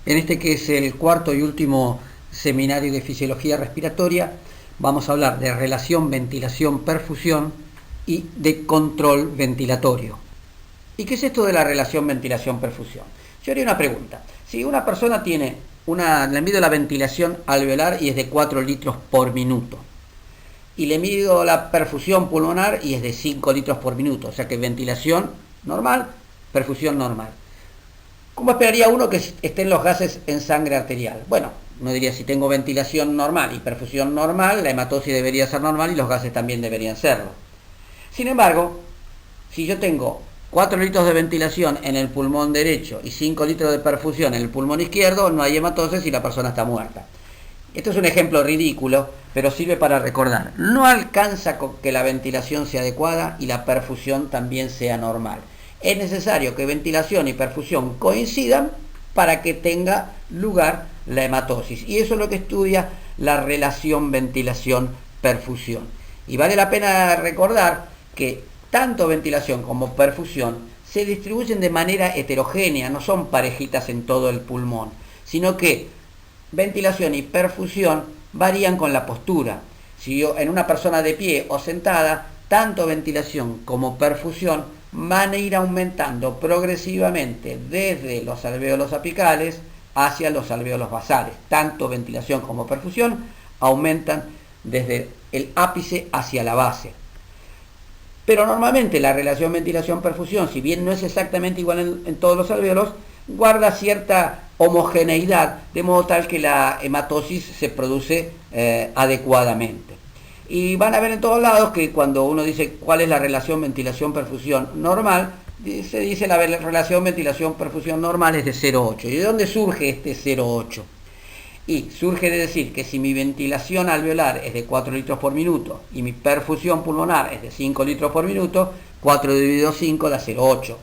En este que es el cuarto y último seminario de fisiología respiratoria, vamos a hablar de relación ventilación-perfusión y de control ventilatorio. ¿Y qué es esto de la relación ventilación-perfusión? Yo haría una pregunta. Si una persona tiene le mido la ventilación alveolar y es de 4 litros por minuto, y le mido la perfusión pulmonar y es de 5 litros por minuto, o sea que ventilación normal, perfusión normal. ¿Cómo esperaría uno que estén los gases en sangre arterial? Bueno, uno diría, si tengo ventilación normal y perfusión normal, la hematosis debería ser normal y los gases también deberían serlo. Sin embargo, si yo tengo 4 litros de ventilación en el pulmón derecho y 5 litros de perfusión en el pulmón izquierdo, no hay hematosis y la persona está muerta. Esto es un ejemplo ridículo, pero sirve para recordar. No alcanza con que la ventilación sea adecuada y la perfusión también sea normal. Es necesario que ventilación y perfusión coincidan para que tenga lugar la hematosis. Y eso es lo que estudia la relación ventilación-perfusión. Y vale la pena recordar que tanto ventilación como perfusión se distribuyen de manera heterogénea, no son parejitas en todo el pulmón, sino que ventilación y perfusión varían con la postura. Si yo en una persona de pie o sentada, tanto ventilación como perfusión van a ir aumentando progresivamente desde los alvéolos apicales hacia los alvéolos basales. Tanto ventilación como perfusión aumentan desde el ápice hacia la base. Pero normalmente la relación ventilación-perfusión, si bien no es exactamente igual en todos los alvéolos, guarda cierta homogeneidad, de modo tal que la hematosis se produce adecuadamente. Y van a ver en todos lados que cuando uno dice cuál es la relación ventilación-perfusión normal, se dice la relación ventilación-perfusión normal es de 0,8. ¿Y de dónde surge este 0,8? Y surge de decir que si mi ventilación alveolar es de 4 litros por minuto y mi perfusión pulmonar es de 5 litros por minuto, 4 dividido 5 da 0,8.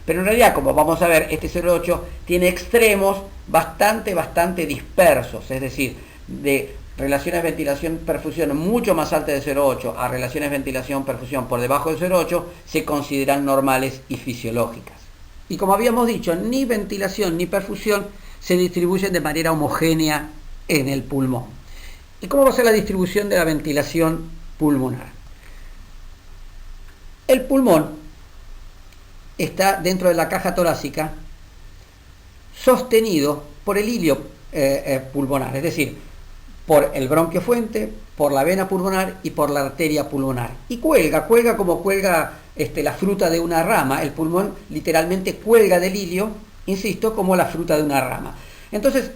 Pero en realidad, como vamos a ver, este 0,8 tiene extremos bastante dispersos, es decir, de relaciones ventilación-perfusión mucho más altas de 0,8 a relaciones ventilación-perfusión por debajo de 0,8 se consideran normales y fisiológicas. Y como habíamos dicho, ni ventilación ni perfusión se distribuyen de manera homogénea en el pulmón. ¿Y cómo va a ser la distribución de la ventilación pulmonar? El pulmón está dentro de la caja torácica sostenido por el hilio pulmonar, es decir, por el bronquio fuente, por la vena pulmonar y por la arteria pulmonar. Y cuelga como cuelga la fruta de una rama. El pulmón literalmente cuelga del hilio, insisto, como la fruta de una rama. Entonces,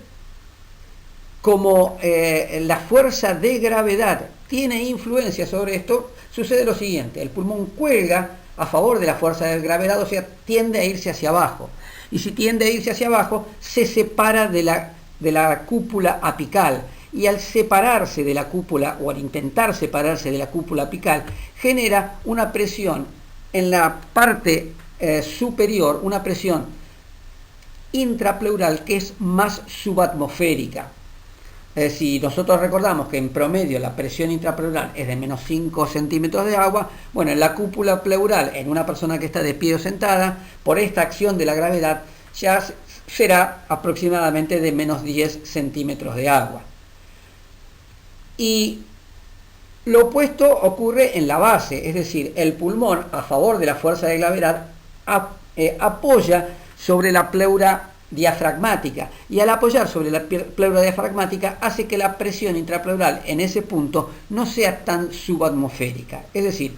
como la fuerza de gravedad tiene influencia sobre esto, sucede lo siguiente: el pulmón cuelga a favor de la fuerza de gravedad, o sea, tiende a irse hacia abajo. Y si tiende a irse hacia abajo, se separa de la cúpula apical. Y al separarse de la cúpula, o al intentar separarse de la cúpula apical, genera una presión en la parte superior, una presión intrapleural que es más subatmosférica. Si nosotros recordamos que en promedio la presión intrapleural es de menos 5 centímetros de agua, bueno, en la cúpula pleural, en una persona que está de pie o sentada, por esta acción de la gravedad, ya será aproximadamente de menos 10 centímetros de agua. Y lo opuesto ocurre en la base, es decir, el pulmón, a favor de la fuerza de gravedad, apoya sobre la pleura diafragmática, y al apoyar sobre la pleura diafragmática hace que la presión intrapleural en ese punto no sea tan subatmosférica. Es decir,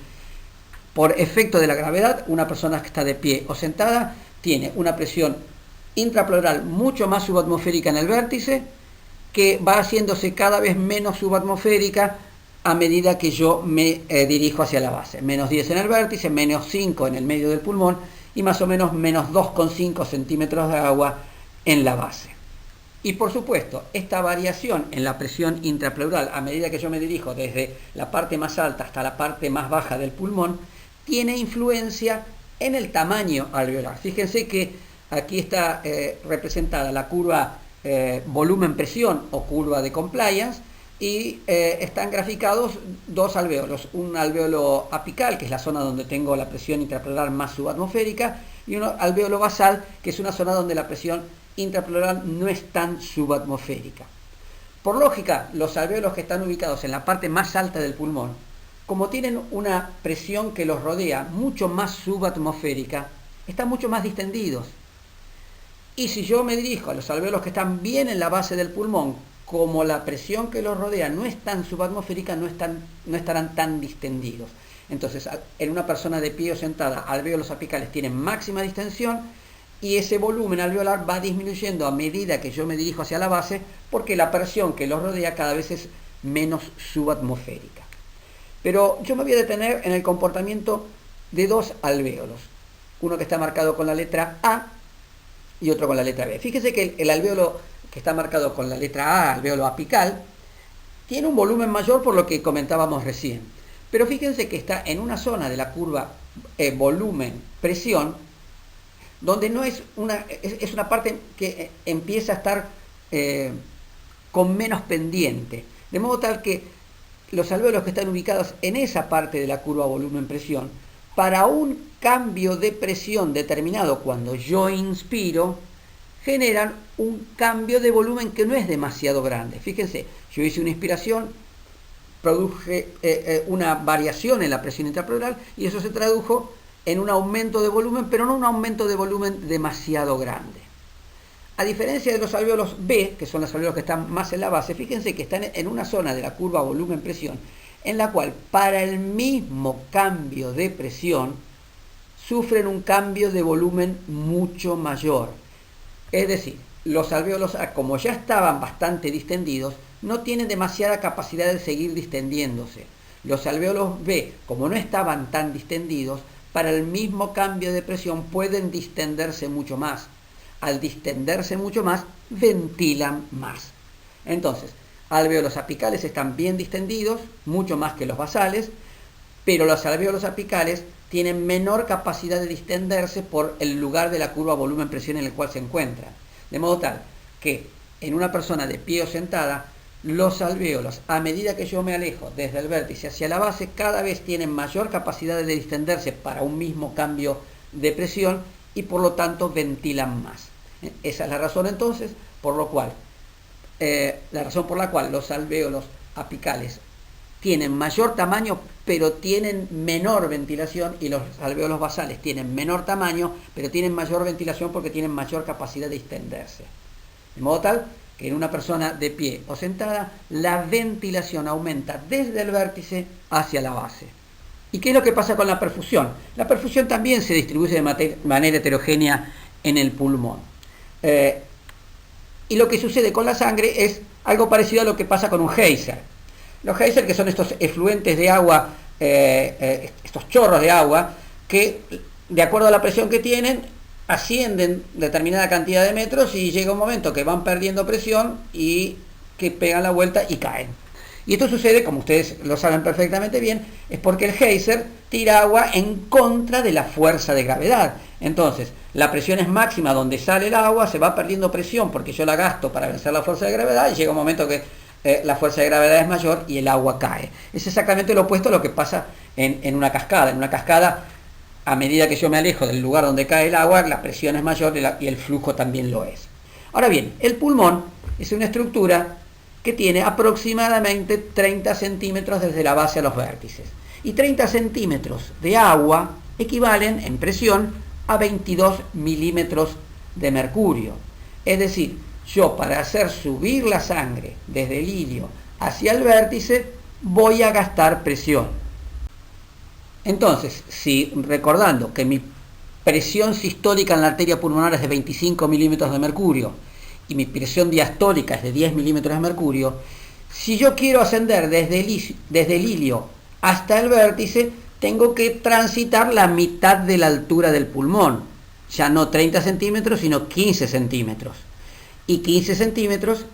por efecto de la gravedad, una persona que está de pie o sentada tiene una presión intrapleural mucho más subatmosférica en el vértice, que va haciéndose cada vez menos subatmosférica a medida que yo me dirijo hacia la base. Menos 10 en el vértice, menos 5 en el medio del pulmón y más o menos menos 2,5 centímetros de agua en la base. Y por supuesto, esta variación en la presión intrapleural a medida que yo me dirijo desde la parte más alta hasta la parte más baja del pulmón tiene influencia en el tamaño alveolar. Fíjense que aquí está representada la curva volumen-presión o curva de compliance, y están graficados dos alvéolos: un alvéolo apical, que es la zona donde tengo la presión intrapleural más subatmosférica, y un alvéolo basal, que es una zona donde la presión intrapleural no es tan subatmosférica. Por lógica, los alvéolos que están ubicados en la parte más alta del pulmón, como tienen una presión que los rodea mucho más subatmosférica, están mucho más distendidos. Y si yo me dirijo a los alvéolos que están bien en la base del pulmón, como la presión que los rodea no es tan subatmosférica, no estarán tan distendidos. Entonces, en una persona de pie o sentada, alvéolos apicales tienen máxima distensión y ese volumen alveolar va disminuyendo a medida que yo me dirijo hacia la base, porque la presión que los rodea cada vez es menos subatmosférica. Pero yo me voy a detener en el comportamiento de dos alvéolos. Uno que está marcado con la letra A y otro con la letra B. Fíjese que el alvéolo que está marcado con la letra A, alvéolo apical, tiene un volumen mayor por lo que comentábamos recién. Pero fíjense que está en una zona de la curva volumen-presión, donde no es es una parte que empieza a estar con menos pendiente. De modo tal que los alvéolos que están ubicados en esa parte de la curva volumen-presión, para un cambio de presión determinado cuando yo inspiro, generan un cambio de volumen que no es demasiado grande. Fíjense, yo hice una inspiración, produje una variación en la presión intrapleural y eso se tradujo en un aumento de volumen, pero no un aumento de volumen demasiado grande. A diferencia de los alvéolos B, que son los alvéolos que están más en la base, fíjense que están en una zona de la curva volumen-presión, en la cual para el mismo cambio de presión sufren un cambio de volumen mucho mayor. Es decir, los alvéolos A, como ya estaban bastante distendidos, no tienen demasiada capacidad de seguir distendiéndose. Los alvéolos B, como no estaban tan distendidos, para el mismo cambio de presión pueden distenderse mucho más. Al distenderse mucho más, ventilan más. Entonces, alvéolos apicales están bien distendidos, mucho más que los basales, pero los alvéolos apicales tienen menor capacidad de distenderse por el lugar de la curva volumen-presión en el cual se encuentran. De modo tal que en una persona de pie o sentada, los alvéolos, a medida que yo me alejo desde el vértice hacia la base, cada vez tienen mayor capacidad de distenderse para un mismo cambio de presión y por lo tanto ventilan más. Esa es la razón entonces por la cual los alvéolos apicales tienen mayor tamaño pero tienen menor ventilación y los alvéolos basales tienen menor tamaño pero tienen mayor ventilación porque tienen mayor capacidad de distenderse. De modo tal que en una persona de pie o sentada la ventilación aumenta desde el vértice hacia la base. ¿Y qué es lo que pasa con la perfusión? La perfusión también se distribuye de manera heterogénea en el pulmón. Y lo que sucede con la sangre es algo parecido a lo que pasa con un geyser. Los geysers, que son estos efluentes de agua, estos chorros de agua, que de acuerdo a la presión que tienen, ascienden determinada cantidad de metros y llega un momento que van perdiendo presión y que pegan la vuelta y caen. Y esto sucede, como ustedes lo saben perfectamente bien, es porque el geyser tira agua en contra de la fuerza de gravedad. Entonces, la presión es máxima donde sale el agua, se va perdiendo presión porque yo la gasto para vencer la fuerza de gravedad y llega un momento que la fuerza de gravedad es mayor y el agua cae. Es exactamente lo opuesto a lo que pasa en una cascada. En una cascada, a medida que yo me alejo del lugar donde cae el agua, la presión es mayor y el flujo también lo es. Ahora bien, el pulmón es una estructura que tiene aproximadamente 30 centímetros desde la base a los vértices. Y 30 centímetros de agua equivalen en presión a 22 milímetros de mercurio. Es decir, yo para hacer subir la sangre desde el ilio hacia el vértice voy a gastar presión. Entonces, si recordando que mi presión sistólica en la arteria pulmonar es de 25 milímetros de mercurio, y mi presión diastólica es de 10 milímetros de mercurio, si yo quiero ascender desde el ilio hasta el vértice, tengo que transitar la mitad de la altura del pulmón. Ya no 30 centímetros, sino 15 centímetros. Y 15 centímetros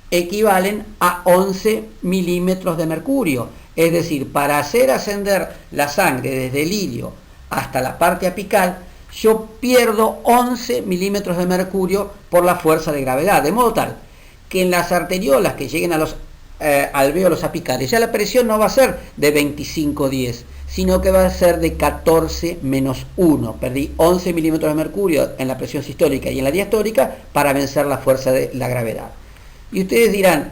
equivalen a 11 milímetros de mercurio. Es decir, para hacer ascender la sangre desde el ilio hasta la parte apical, yo pierdo 11 milímetros de mercurio por la fuerza de gravedad, de modo tal que en las arteriolas que lleguen a los alvéolos apicales ya la presión no va a ser de 25-10, sino que va a ser de 14 menos 1. Perdí 11 milímetros de mercurio en la presión sistólica y en la diastólica para vencer la fuerza de la gravedad. Y ustedes dirán,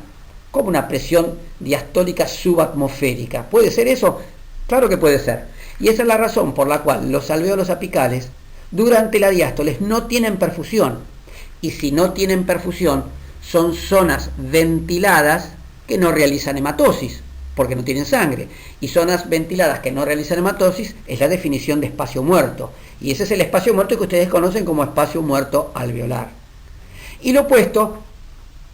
¿cómo una presión diastólica subatmosférica? ¿Puede ser eso? Claro que puede ser. Y esa es la razón por la cual los alvéolos apicales durante la diástole no tienen perfusión. Y si no tienen perfusión, son zonas ventiladas que no realizan hematosis, porque no tienen sangre. Y zonas ventiladas que no realizan hematosis es la definición de espacio muerto. Y ese es el espacio muerto que ustedes conocen como espacio muerto alveolar. Y lo opuesto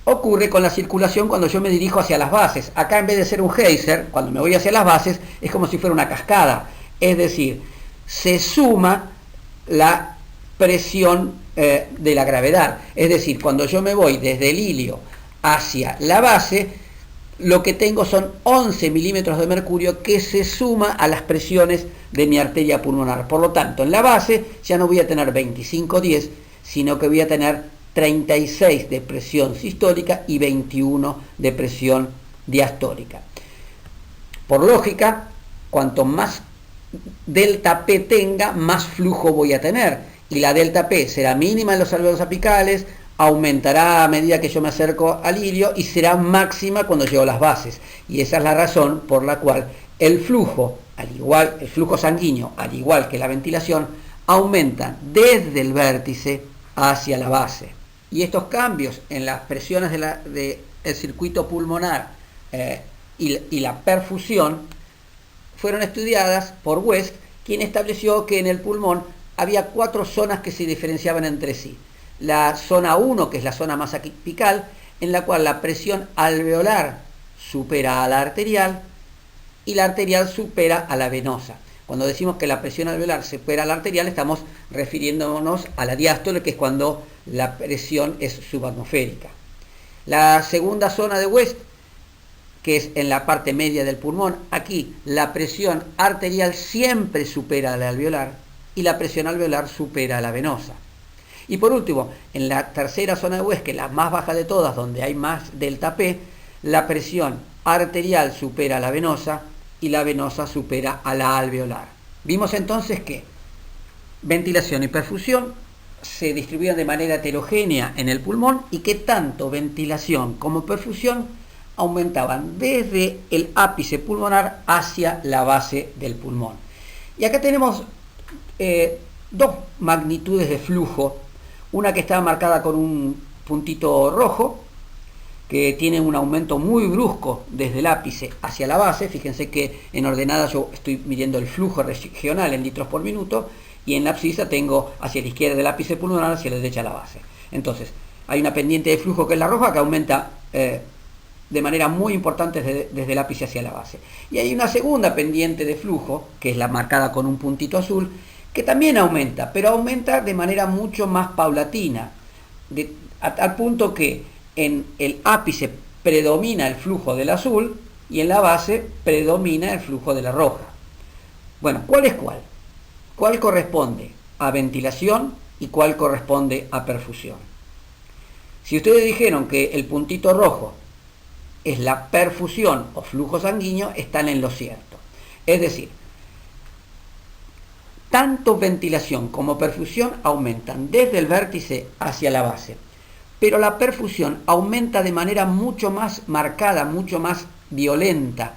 ocurre con la circulación cuando yo me dirijo hacia las bases. Acá, en vez de ser un geyser, cuando me voy hacia las bases, es como si fuera una cascada. Es decir, se suma la presión de la gravedad. Es decir, cuando yo me voy desde el hilio hacia la base, lo que tengo son 11 milímetros de mercurio que se suma a las presiones de mi arteria pulmonar. Por lo tanto, en la base ya no voy a tener 25-10, sino que voy a tener 36 de presión sistólica y 21 de presión diastólica. Por lógica, cuanto más delta P tenga, más flujo voy a tener. Y la delta P será mínima en los alvéolos apicales, aumentará a medida que yo me acerco al hilio y será máxima cuando llego a las bases. Y esa es la razón por la cual el flujo sanguíneo, al igual que la ventilación, aumentan desde el vértice hacia la base. Y estos cambios en las presiones del circuito pulmonar y la perfusión fueron estudiadas por West, quien estableció que en el pulmón había 4 zonas que se diferenciaban entre sí. La zona 1, que es la zona más apical, en la cual la presión alveolar supera a la arterial y la arterial supera a la venosa. Cuando decimos que la presión alveolar supera a la arterial, estamos refiriéndonos a la diástole, que es cuando la presión es subatmosférica. La segunda zona de West, que es en la parte media del pulmón, aquí la presión arterial siempre supera a la alveolar y la presión alveolar supera a la venosa. Y por último, en la tercera zona de West, que es la más baja de todas, donde hay más delta P, la presión arterial supera a la venosa y la venosa supera a la alveolar. Vimos entonces que ventilación y perfusión se distribuyen de manera heterogénea en el pulmón y que tanto ventilación como perfusión aumentaban desde el ápice pulmonar hacia la base del pulmón. Y acá tenemos dos magnitudes de flujo, una que está marcada con un puntito rojo, que tiene un aumento muy brusco desde el ápice hacia la base. Fíjense que en ordenada yo estoy midiendo el flujo regional en litros por minuto, y en la abscisa tengo hacia la izquierda del ápice pulmonar, hacia la derecha la base. Entonces, hay una pendiente de flujo que es la roja, que aumenta de manera muy importante desde el ápice hacia la base. Y hay una segunda pendiente de flujo, que es la marcada con un puntito azul, que también aumenta, pero aumenta de manera mucho más paulatina, a tal punto que en el ápice predomina el flujo del azul y en la base predomina el flujo de la roja. Bueno, ¿cuál es cuál? ¿Cuál corresponde a ventilación y cuál corresponde a perfusión? Si ustedes dijeron que el puntito rojo es la perfusión o flujo sanguíneo, están en lo cierto. Es decir, tanto ventilación como perfusión aumentan desde el vértice hacia la base, pero la perfusión aumenta de manera mucho más marcada, mucho más violenta,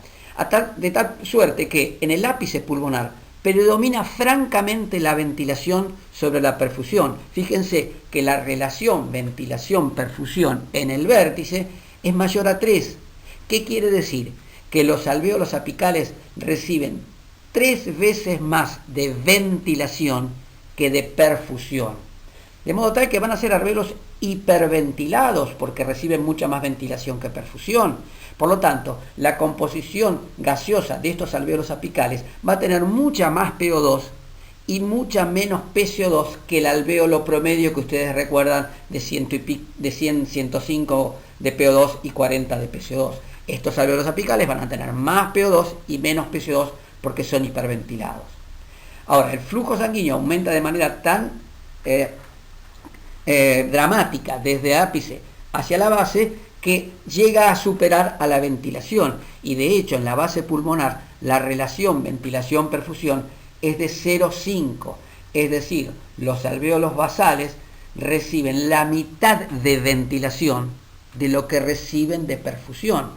de tal suerte que en el ápice pulmonar predomina francamente la ventilación sobre la perfusión. Fíjense que la relación ventilación-perfusión en el vértice es mayor a 3. ¿Qué quiere decir? Que los alvéolos apicales reciben 3 veces más de ventilación que de perfusión. De modo tal que van a ser alvéolos hiperventilados porque reciben mucha más ventilación que perfusión. Por lo tanto, la composición gaseosa de estos alvéolos apicales va a tener mucha más PO2 y mucha menos PCO2 que el alvéolo promedio que ustedes recuerdan de 100, 105 de PO2 y 40 de PCO2. Estos alvéolos apicales van a tener más PO2 y menos PCO2 porque son hiperventilados. Ahora, el flujo sanguíneo aumenta de manera tan dramática desde ápice hacia la base que llega a superar a la ventilación. Y de hecho, en la base pulmonar, la relación ventilación-perfusión es de 0,5. Es decir, los alvéolos basales reciben la mitad de ventilación de lo que reciben de perfusión.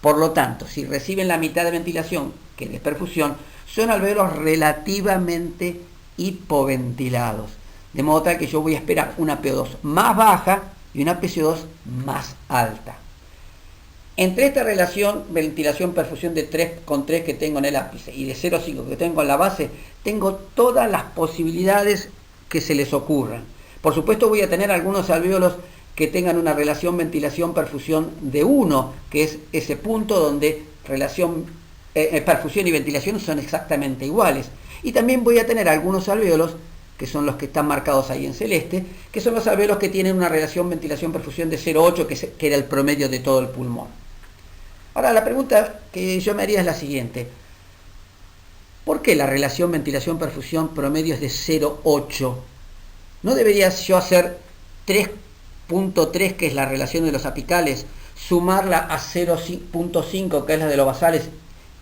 Por lo tanto, si reciben la mitad de ventilación que de perfusión, son alvéolos relativamente hipoventilados. De modo tal que yo voy a esperar una PO2 más baja y una PCO2 más alta. Entre esta relación ventilación-perfusión de 3,3 que tengo en el ápice y de 0,5 que tengo en la base, tengo todas las posibilidades que se les ocurran. Por supuesto voy a tener algunos alvéolos que tengan una relación ventilación-perfusión de 1, que es ese punto donde perfusión y ventilación son exactamente iguales. Y también voy a tener algunos alvéolos, que son los que están marcados ahí en celeste, que son los alvéolos que tienen una relación ventilación-perfusión de 0,8, que era el promedio de todo el pulmón. Ahora, la pregunta que yo me haría es la siguiente. ¿Por qué la relación ventilación-perfusión promedio es de 0,8? ¿No debería yo hacer 3,3, que es la relación de los apicales, sumarla a 0,5, que es la de los basales,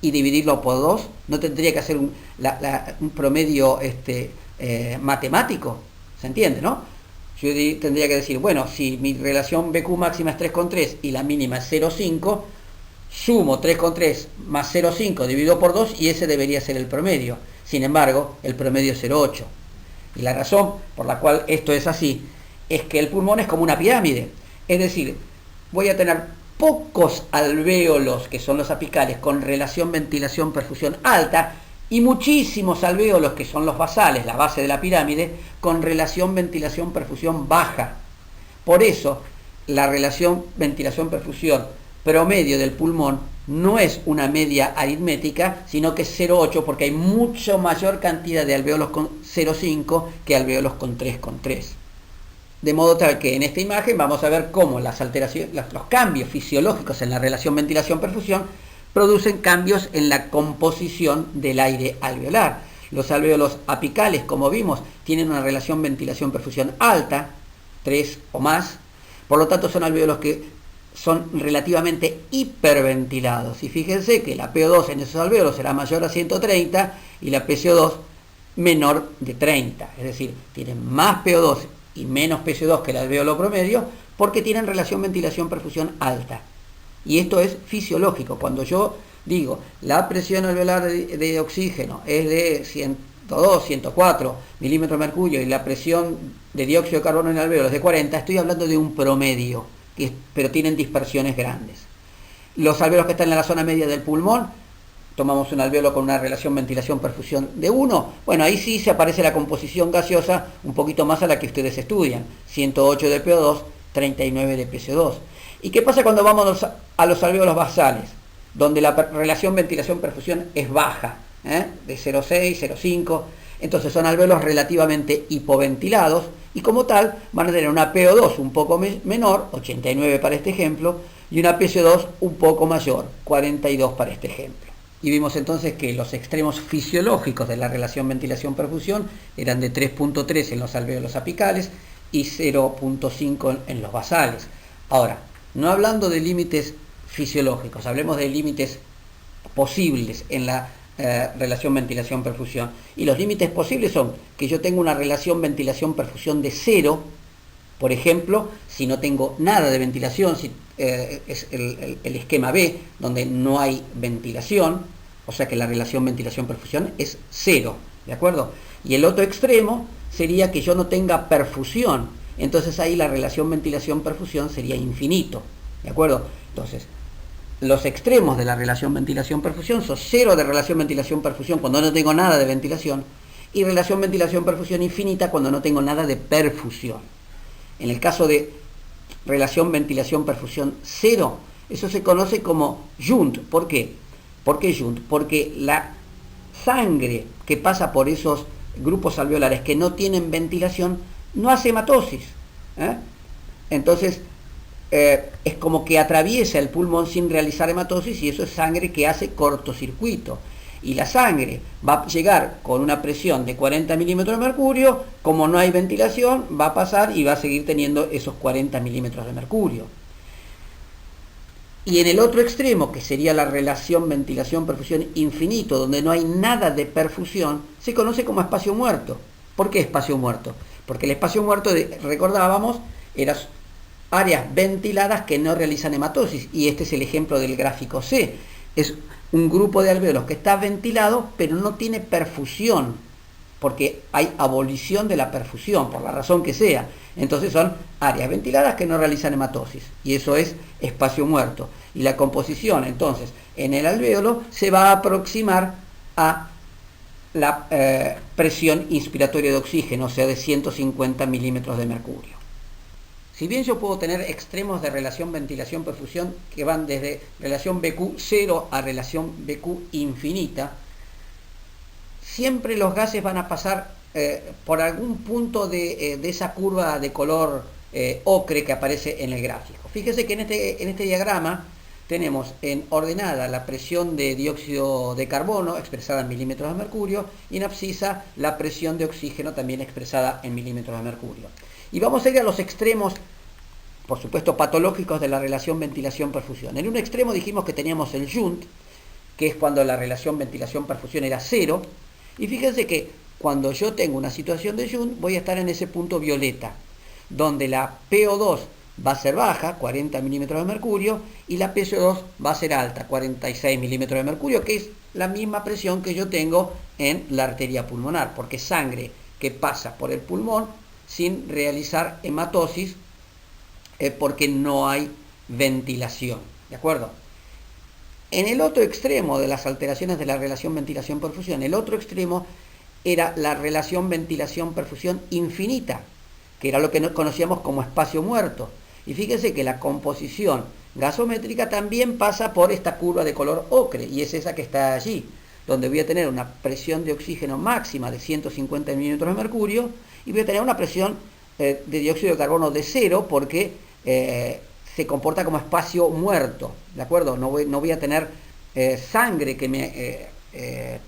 y dividirlo por 2? ¿No tendría que hacer un promedio matemático? ¿Se entiende, no? Yo tendría que decir, bueno, si mi relación BQ máxima es 3,3 y la mínima es 0,5, sumo 3,3 más 0,5 dividido por 2 y ese debería ser el promedio. Sin embargo, el promedio es 0,8. Y la razón por la cual esto es así es que el pulmón es como una pirámide. Es decir, voy a tener pocos alvéolos, que son los apicales, con relación ventilación-perfusión alta, y muchísimos alvéolos, que son los basales, la base de la pirámide, con relación ventilación-perfusión baja. Por eso, la relación ventilación-perfusión promedio del pulmón no es una media aritmética, sino que es 0,8, porque hay mucho mayor cantidad de alvéolos con 0,5 que alvéolos con 3,3. De modo tal que en esta imagen vamos a ver cómo las alteraciones, los cambios fisiológicos en la relación ventilación-perfusión producen cambios en la composición del aire alveolar. Los alvéolos apicales, como vimos, tienen una relación ventilación-perfusión alta, 3 o más. Por lo tanto, son alvéolos que son relativamente hiperventilados. Y fíjense que la PO2 en esos alvéolos será mayor a 130 y la PCO2 menor de 30. Es decir, tienen más PO2 y menos PCO2 que el alvéolo promedio porque tienen relación ventilación-perfusión alta. Y esto es fisiológico. Cuando yo digo la presión alveolar de oxígeno es de 102, 104 milímetros de mercurio y la presión de dióxido de carbono en el alvéolo es de 40, estoy hablando de un promedio, pero tienen dispersiones grandes. Los alvéolos que están en la zona media del pulmón, tomamos un alvéolo con una relación ventilación-perfusión de 1, bueno, ahí sí se aparece la composición gaseosa un poquito más a la que ustedes estudian, 108 de PO2, 39 de PCO2. ¿Y qué pasa cuando vamos a los alvéolos basales? Donde la relación ventilación-perfusión es baja, de 0,6, 0,5. Entonces son alvéolos relativamente hipoventilados y como tal van a tener una PO2 un poco menor, 89 para este ejemplo, y una PCO2 un poco mayor, 42 para este ejemplo. Y vimos entonces que los extremos fisiológicos de la relación ventilación-perfusión eran de 3,3 en los alvéolos apicales y 0,5 en los basales. Ahora, no hablando de límites fisiológicos, hablemos de límites posibles en la relación ventilación-perfusión. Y los límites posibles son que yo tengo una relación ventilación-perfusión de 0, por ejemplo, si no tengo nada de ventilación, si es el esquema B, donde no hay ventilación, o sea que la relación ventilación-perfusión es 0, ¿de acuerdo? Y el otro extremo sería que yo no tenga perfusión, entonces ahí la relación ventilación-perfusión sería infinito, ¿de acuerdo? Entonces, los extremos de la relación ventilación-perfusión son 0 de relación ventilación-perfusión cuando no tengo nada de ventilación y relación ventilación-perfusión infinita cuando no tengo nada de perfusión. En el caso de relación ventilación-perfusión 0, eso se conoce como Junt. ¿Por qué? ¿Por qué Junt? Porque la sangre que pasa por esos grupos alveolares que no tienen ventilación no hace hematosis. Entonces, es como que atraviesa el pulmón sin realizar hematosis y eso es sangre que hace cortocircuito. Y la sangre va a llegar con una presión de 40 milímetros de mercurio, como no hay ventilación, va a pasar y va a seguir teniendo esos 40 milímetros de mercurio. Y en el otro extremo, que sería la relación ventilación-perfusión infinito, donde no hay nada de perfusión, se conoce como espacio muerto. ¿Por qué espacio muerto? Porque el espacio muerto, recordábamos, eran áreas ventiladas que no realizan hematosis, y este es el ejemplo del gráfico C. Es un grupo de alvéolos que está ventilado, pero no tiene perfusión, porque hay abolición de la perfusión, por la razón que sea. Entonces son áreas ventiladas que no realizan hematosis, y eso es espacio muerto. Y la composición, entonces, en el alvéolo se va a aproximar a la presión inspiratoria de oxígeno, o sea, de 150 milímetros de mercurio. Si bien yo puedo tener extremos de relación ventilación-perfusión que van desde relación BQ 0 a relación BQ infinita, siempre los gases van a pasar por algún punto de esa curva de color ocre que aparece en el gráfico. Fíjese que en este diagrama tenemos en ordenada la presión de dióxido de carbono expresada en milímetros de mercurio, y en abscisa la presión de oxígeno también expresada en milímetros de mercurio. Y vamos a ir a los extremos, por supuesto patológicos, de la relación ventilación-perfusión. En un extremo dijimos que teníamos el Junt, que es cuando la relación ventilación-perfusión era 0, y fíjense que cuando yo tengo una situación de Junt voy a estar en ese punto violeta, donde la PO2 va a ser baja, 40 milímetros de mercurio, y la PCO2 va a ser alta, 46 milímetros de mercurio, que es la misma presión que yo tengo en la arteria pulmonar, porque es sangre que pasa por el pulmón sin realizar hematosis, porque no hay ventilación, ¿de acuerdo? En el otro extremo de las alteraciones de la relación ventilación-perfusión, el otro extremo era la relación ventilación-perfusión infinita, que era lo que conocíamos como espacio muerto. Y fíjense que la composición gasométrica también pasa por esta curva de color ocre, y es esa que está allí, donde voy a tener una presión de oxígeno máxima de 150 milímetros de mercurio, y voy a tener una presión de dióxido de carbono de 0, porque se comporta como espacio muerto, ¿de acuerdo? No voy a tener sangre que me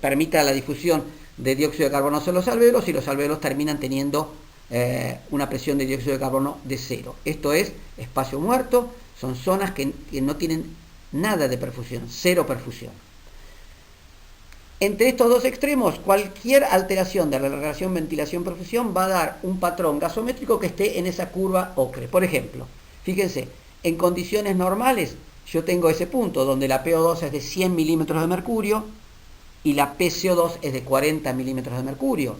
permita la difusión de dióxido de carbono en los alvéolos, y los alvéolos terminan teniendo una presión de dióxido de carbono de 0. Esto es espacio muerto, son zonas que no tienen nada de perfusión, 0 perfusión. Entre estos dos extremos, cualquier alteración de la relación ventilación-perfusión va a dar un patrón gasométrico que esté en esa curva ocre. Por ejemplo, fíjense, en condiciones normales yo tengo ese punto donde la PO2 es de 100 milímetros de mercurio y la PCO2 es de 40 milímetros de mercurio.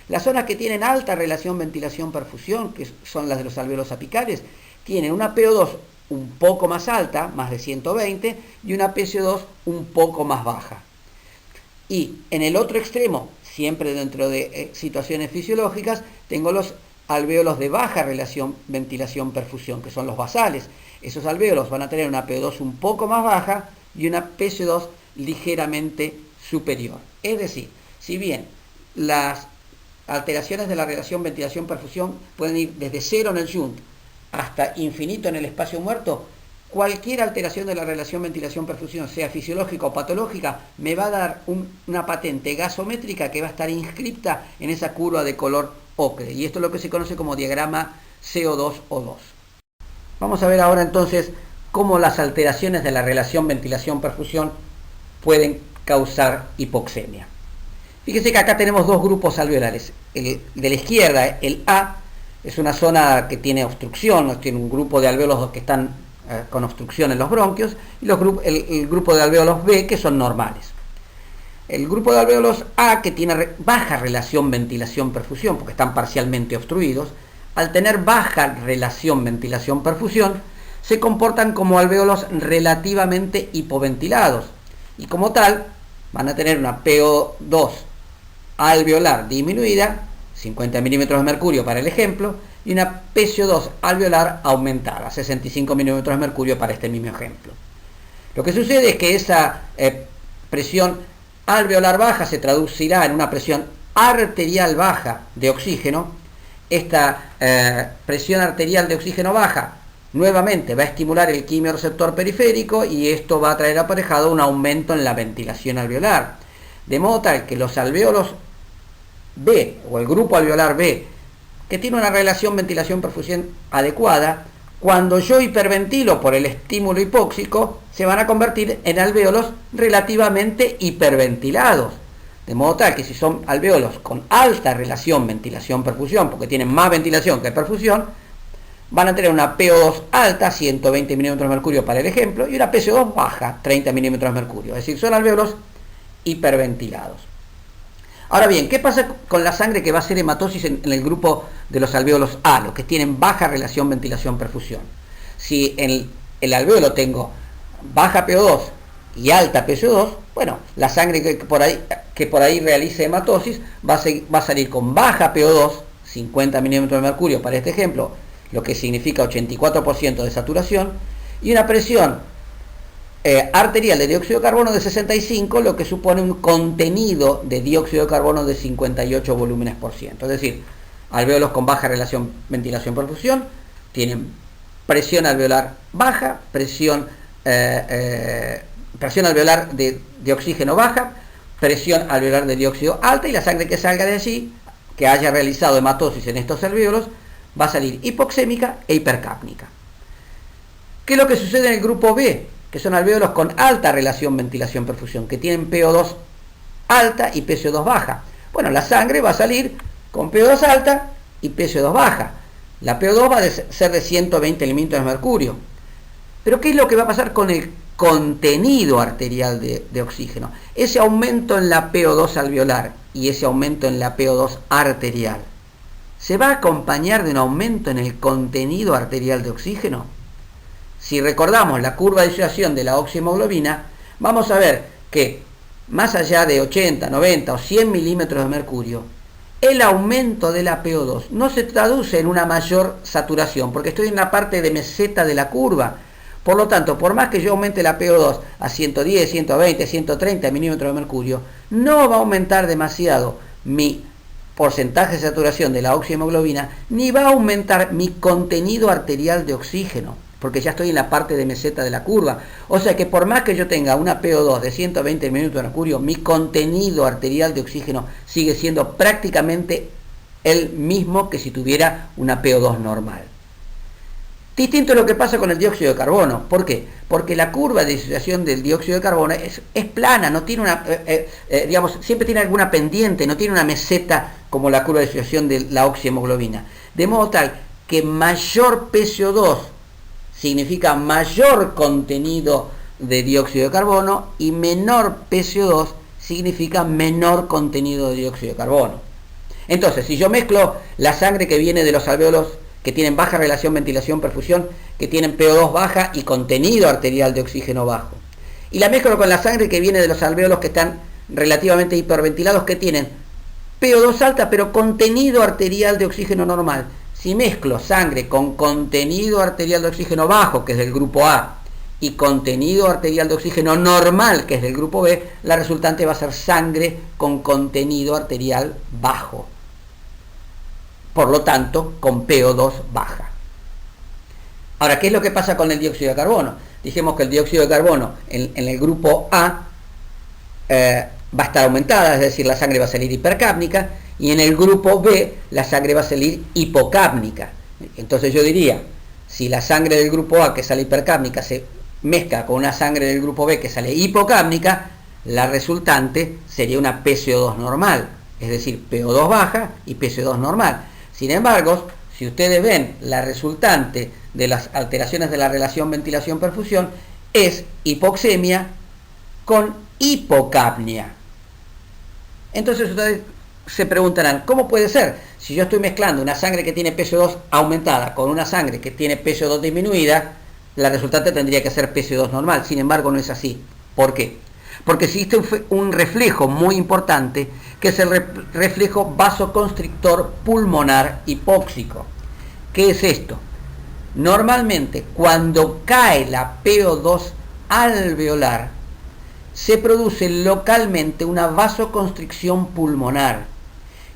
Las zonas que tienen alta relación ventilación-perfusión, que son las de los alvéolos apicales, tienen una PO2 un poco más alta, más de 120, y una PCO2 un poco más baja. Y en el otro extremo, siempre dentro de situaciones fisiológicas, tengo los alvéolos de baja relación ventilación-perfusión, que son los basales. Esos alvéolos van a tener una PO2 un poco más baja y una PCO2 ligeramente superior. Es decir, si bien las alteraciones de la relación ventilación-perfusión pueden ir desde 0 en el Junt hasta infinito en el espacio muerto, cualquier alteración de la relación ventilación-perfusión, sea fisiológica o patológica, me va a dar una patente gasométrica que va a estar inscripta en esa curva de color ocre. Y esto es lo que se conoce como diagrama CO2-O2. Vamos a ver ahora entonces cómo las alteraciones de la relación ventilación-perfusión pueden causar hipoxemia. Fíjense que acá tenemos dos grupos alveolares. El de la izquierda, el A, es una zona que tiene obstrucción, tiene un grupo de alvéolos que están con obstrucción en los bronquios, y el grupo de alvéolos B, que son normales. El grupo de alvéolos A, que tiene baja relación ventilación-perfusión, porque están parcialmente obstruidos, al tener baja relación ventilación-perfusión, se comportan como alvéolos relativamente hipoventilados, y como tal, van a tener una PO2 alveolar disminuida, 50 milímetros de mercurio para el ejemplo, y una PCO2 alveolar aumentada, 65 milímetros de mercurio para este mismo ejemplo. Lo que sucede es que esa presión alveolar baja se traducirá en una presión arterial baja de oxígeno. Esta presión arterial de oxígeno baja nuevamente va a estimular el quimiorreceptor periférico, y esto va a traer aparejado un aumento en la ventilación alveolar. De modo tal que los alvéolos B, o el grupo alveolar B, que tiene una relación ventilación-perfusión adecuada, Cuando yo hiperventilo por el estímulo hipóxico, se van a convertir en alvéolos relativamente hiperventilados. De modo tal que si son alvéolos con alta relación ventilación-perfusión, porque tienen más ventilación que perfusión, van a tener una PO2 alta, 120 milímetros de mercurio para el ejemplo, y una PCO2 baja, 30 milímetros de mercurio. Es decir, son alvéolos hiperventilados. Ahora bien, ¿qué pasa con la sangre que va a hacer hematosis en el grupo de los alvéolos A, los que tienen baja relación ventilación-perfusión? Si en el alvéolo tengo baja PO2 y alta PCO2, bueno, la sangre que por ahí realice hematosis va a salir con baja PO2, 50 milímetros de mercurio para este ejemplo, lo que significa 84% de saturación, y una presión arterial de dióxido de carbono de 65, lo que supone un contenido de dióxido de carbono de 58 volúmenes por ciento. Es decir, alvéolos con baja relación ventilación-perfusión tienen presión alveolar baja, presión alveolar de oxígeno baja, presión alveolar de dióxido alta, y la sangre que salga de allí, que haya realizado hematosis en estos alvéolos, va a salir hipoxémica e hipercápnica. ¿Qué es lo que sucede en el grupo B? Que son alvéolos con alta relación ventilación-perfusión, que tienen PO2 alta y PCO2 baja. Bueno, la sangre va a salir con PO2 alta y PCO2 baja. La PO2 va a ser de 120 milímetros de mercurio. Pero ¿qué es lo que va a pasar con el contenido arterial de oxígeno? Ese aumento en la PO2 alveolar y ese aumento en la PO2 arterial, ¿se va a acompañar de un aumento en el contenido arterial de oxígeno? Si recordamos la curva de disociación de la oxihemoglobina, vamos a ver que más allá de 80, 90 o 100 milímetros de mercurio, el aumento de la PO2 no se traduce en una mayor saturación, porque estoy en la parte de meseta de la curva. Por lo tanto, por más que yo aumente la PO2 a 110, 120, 130 milímetros de mercurio, no va a aumentar demasiado mi porcentaje de saturación de la oxihemoglobina, ni va a aumentar mi contenido arterial de oxígeno, porque ya estoy en la parte de meseta de la curva. O sea que por más que yo tenga una PO2 de 120 milímetros de mercurio, mi contenido arterial de oxígeno sigue siendo prácticamente el mismo que si tuviera una PO2 normal. Distinto es lo que pasa con el dióxido de carbono. ¿Por qué? Porque la curva de disociación del dióxido de carbono es plana, no tiene una, siempre tiene alguna pendiente, no tiene una meseta como la curva de disociación de la oxihemoglobina. De modo tal que mayor PCO2 significa mayor contenido de dióxido de carbono y menor PCO2 significa menor contenido de dióxido de carbono. Entonces, si yo mezclo la sangre que viene de los alvéolos que tienen baja relación ventilación-perfusión, que tienen PO2 baja y contenido arterial de oxígeno bajo, y la mezclo con la sangre que viene de los alvéolos que están relativamente hiperventilados, que tienen PO2 alta pero contenido arterial de oxígeno normal, si mezclo sangre con contenido arterial de oxígeno bajo, que es del grupo A, y contenido arterial de oxígeno normal, que es del grupo B, la resultante va a ser sangre con contenido arterial bajo. Por lo tanto, con PO2 baja. Ahora, ¿qué es lo que pasa con el dióxido de carbono? Dijimos que el dióxido de carbono en el grupo A va a estar aumentada, es decir, la sangre va a salir hipercápnica, y en el grupo B la sangre va a salir hipocápnica. Entonces yo diría, si la sangre del grupo A que sale hipercápnica se mezcla con una sangre del grupo B que sale hipocápnica, la resultante sería una PCO2 normal, es decir, PO2 baja y PCO2 normal. Sin embargo, si ustedes ven la resultante de las alteraciones de la relación ventilación-perfusión, es hipoxemia con hipocapnia. Entonces ustedes se preguntarán, ¿cómo puede ser? Si yo estoy mezclando una sangre que tiene PCO2 aumentada con una sangre que tiene PCO2 disminuida, la resultante tendría que ser PCO2 normal. Sin embargo, no es así. ¿Por qué? Porque existe un reflejo muy importante, que es el reflejo vasoconstrictor pulmonar hipóxico. ¿Qué es esto? Normalmente, cuando cae la PO2 alveolar, se produce localmente una vasoconstricción pulmonar.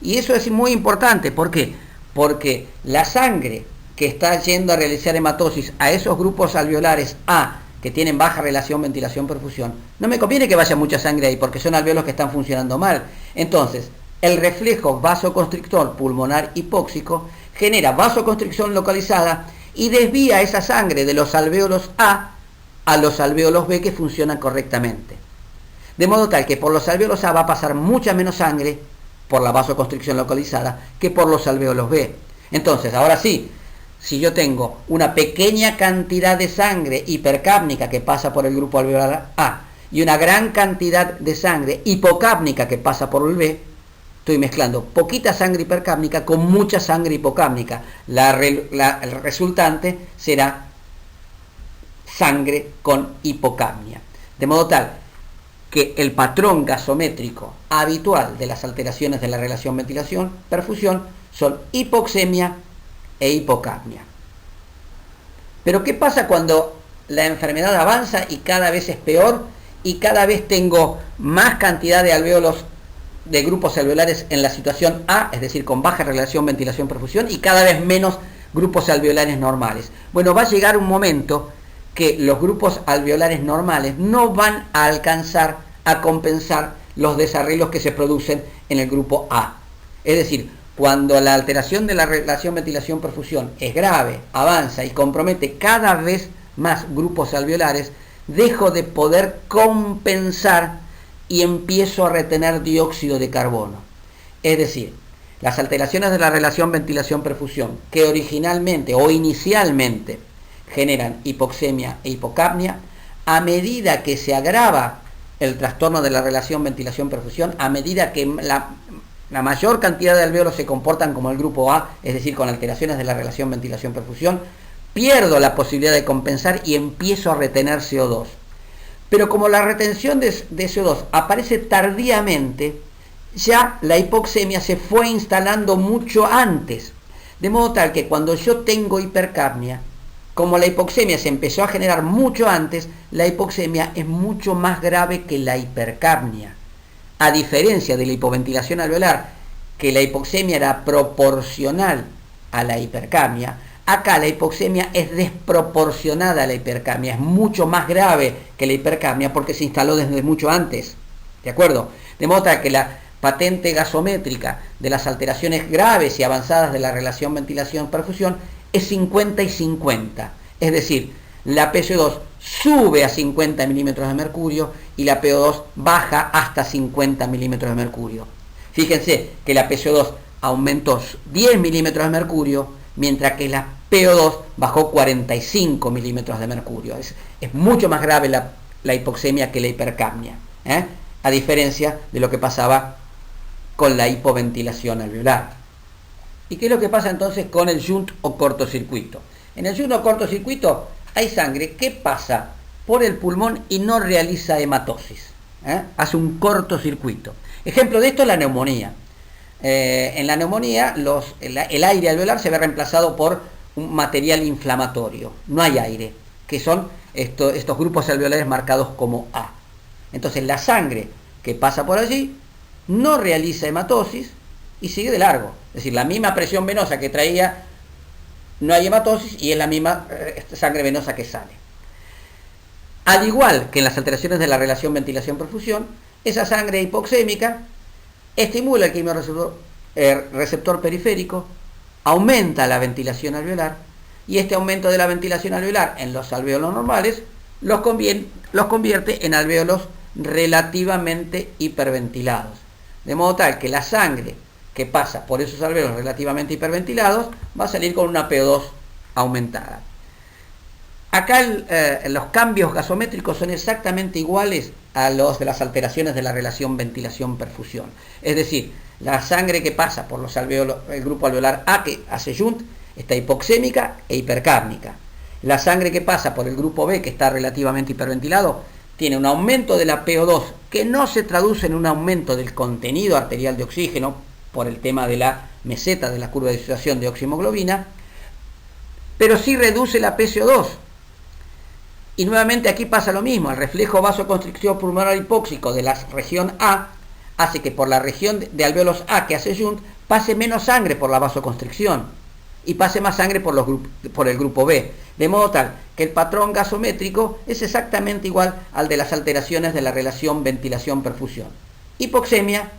Y eso es muy importante. ¿Por qué? Porque la sangre que está yendo a realizar hematosis a esos grupos alveolares A, que tienen baja relación ventilación-perfusión, no me conviene que vaya mucha sangre ahí, porque son alvéolos que están funcionando mal. Entonces, el reflejo vasoconstrictor pulmonar hipóxico genera vasoconstricción localizada y desvía esa sangre de los alvéolos A los alvéolos B que funcionan correctamente. De modo tal que por los alvéolos A va a pasar mucha menos sangre por la vasoconstricción localizada que por los alvéolos B. Entonces, ahora sí, si yo tengo una pequeña cantidad de sangre hipercápnica que pasa por el grupo alveolar A y una gran cantidad de sangre hipocápnica que pasa por el B, estoy mezclando poquita sangre hipercápnica con mucha sangre hipocápnica. El resultante será sangre con hipocapnia. De modo tal que el patrón gasométrico habitual de las alteraciones de la relación ventilación-perfusión son hipoxemia e hipocapnia. Pero ¿qué pasa cuando la enfermedad avanza y cada vez es peor y cada vez tengo más cantidad de alvéolos, de grupos alveolares en la situación A, es decir, con baja relación ventilación-perfusión, y cada vez menos grupos alveolares normales? Bueno, va a llegar un momento que los grupos alveolares normales no van a alcanzar a compensar los desarreglos que se producen en el grupo A. Es decir, cuando la alteración de la relación ventilación-perfusión es grave, avanza y compromete cada vez más grupos alveolares, dejo de poder compensar y empiezo a retener dióxido de carbono. Es decir, las alteraciones de la relación ventilación-perfusión que originalmente o inicialmente generan hipoxemia e hipocapnia, a medida que se agrava el trastorno de la relación ventilación-perfusión, a medida que la mayor cantidad de alvéolos se comportan como el grupo A, es decir, con alteraciones de la relación ventilación-perfusión, pierdo la posibilidad de compensar y empiezo a retener CO2. Pero como la retención de CO2 aparece tardíamente, ya la hipoxemia se fue instalando mucho antes. De modo tal que cuando yo tengo hipercapnia, como la hipoxemia se empezó a generar mucho antes, la hipoxemia es mucho más grave que la hipercapnia. A diferencia de la hipoventilación alveolar, que la hipoxemia era proporcional a la hipercapnia, acá la hipoxemia es desproporcionada a la hipercapnia, es mucho más grave que la hipercapnia porque se instaló desde mucho antes. ¿De acuerdo? De modo que la patente gasométrica de las alteraciones graves y avanzadas de la relación ventilación-perfusión es 50 y 50. Es decir, la PCO2 sube a 50 milímetros de mercurio y la PO2 baja hasta 50 milímetros de mercurio. Fíjense que la PCO2 aumentó 10 milímetros de mercurio, mientras que la PO2 bajó 45 milímetros de mercurio. Es mucho más grave la hipoxemia que la hipercapnia, a diferencia de lo que pasaba con la hipoventilación alveolar. ¿Y qué es lo que pasa entonces con el shunt o cortocircuito? En el shunt o cortocircuito hay sangre que pasa por el pulmón y no realiza hematosis. Hace un cortocircuito. Ejemplo de esto es la neumonía. En la neumonía el aire alveolar se ve reemplazado por un material inflamatorio. No hay aire, que son estos grupos alveolares marcados como A. Entonces la sangre que pasa por allí no realiza hematosis y sigue de largo. Es decir, la misma presión venosa que traía, no hay hematosis y es la misma sangre venosa que sale. Al igual que en las alteraciones de la relación ventilación-perfusión, esa sangre hipoxémica estimula el quimiorreceptor periférico, aumenta la ventilación alveolar y este aumento de la ventilación alveolar en los alvéolos normales los convierte en alvéolos relativamente hiperventilados. De modo tal que la sangre que pasa por esos alvéolos relativamente hiperventilados va a salir con una PO2 aumentada. Acá los cambios gasométricos son exactamente iguales a los de las alteraciones de la relación ventilación-perfusión. Es decir, la sangre que pasa por los alvéolos, el grupo alveolar A que hace shunt, está hipoxémica e hipercápnica. La sangre que pasa por el grupo B que está relativamente hiperventilado tiene un aumento de la PO2 que no se traduce en un aumento del contenido arterial de oxígeno por el tema de la meseta de la curva de disociación de oxihemoglobina, pero sí reduce la PCO2. Y nuevamente aquí pasa lo mismo, el reflejo vasoconstricción pulmonar hipóxico de la región A hace que por la región de alvéolos A que hace shunt pase menos sangre por la vasoconstricción y pase más sangre por el grupo B, de modo tal que el patrón gasométrico es exactamente igual al de las alteraciones de la relación ventilación-perfusión. Hipoxemia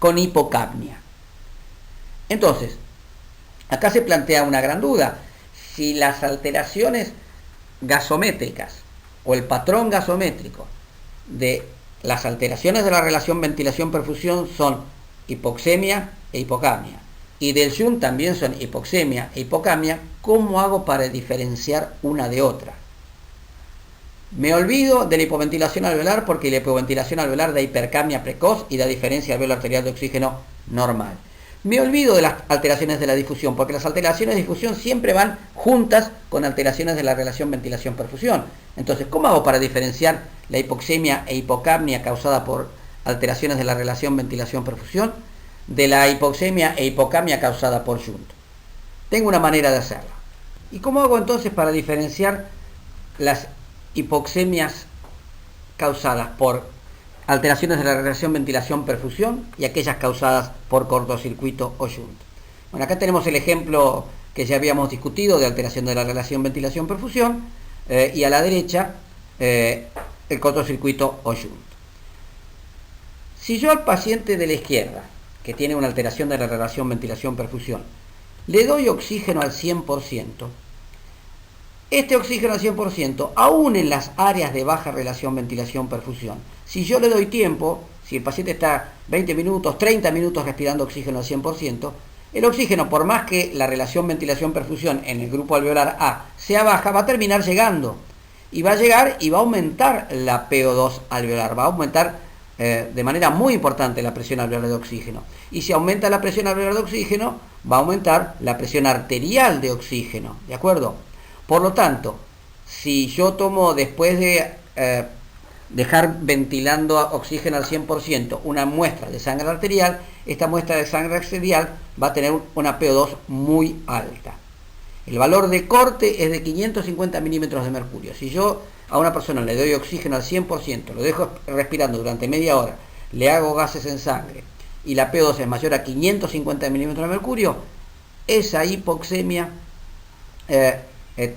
con hipocapnia. Entonces, acá se plantea una gran duda. si las alteraciones gasométricas o el patrón gasométrico de las alteraciones de la relación ventilación-perfusión son hipoxemia e hipocapnia, y del shunt también son hipoxemia e hipocapnia, ¿cómo hago para diferenciar una de otra? Me olvido de la hipoventilación alveolar porque la hipoventilación alveolar da hipercapnia precoz y da diferencia alveolo arterial de oxígeno normal. Me olvido de las alteraciones de la difusión porque las alteraciones de difusión siempre van juntas con alteraciones de la relación ventilación-perfusión. Entonces, ¿cómo hago para diferenciar la hipoxemia e hipocapnia causada por alteraciones de la relación ventilación-perfusión de la hipoxemia e hipocapnia causada por shunt? Tengo una manera de hacerlo. ¿Y cómo hago entonces para diferenciar las hipoxemias causadas por alteraciones de la relación ventilación-perfusión y aquellas causadas por cortocircuito o shunt? Bueno, acá tenemos el ejemplo que ya habíamos discutido de alteración de la relación ventilación-perfusión y a la derecha el cortocircuito o shunt. Si yo al paciente de la izquierda, que tiene una alteración de la relación ventilación-perfusión, le doy oxígeno al 100%, este oxígeno al 100%, aún en las áreas de baja relación ventilación-perfusión, si yo le doy tiempo, si el paciente está 20 minutos, 30 minutos respirando oxígeno al 100%, el oxígeno, por más que la relación ventilación-perfusión en el grupo alveolar A sea baja, va a terminar llegando. Y va a llegar y va a aumentar la PO2 alveolar, va a aumentar de manera muy importante la presión alveolar de oxígeno. Y si aumenta la presión alveolar de oxígeno, va a aumentar la presión arterial de oxígeno, ¿de acuerdo? Por lo tanto, si yo tomo después de dejar ventilando oxígeno al 100% una muestra de sangre arterial, esta muestra de sangre arterial va a tener una PO2 muy alta. El valor de corte es de 550 milímetros de mercurio. Si yo a una persona le doy oxígeno al 100%, lo dejo respirando durante media hora, le hago gases en sangre y la PO2 es mayor a 550 milímetros de mercurio, esa hipoxemia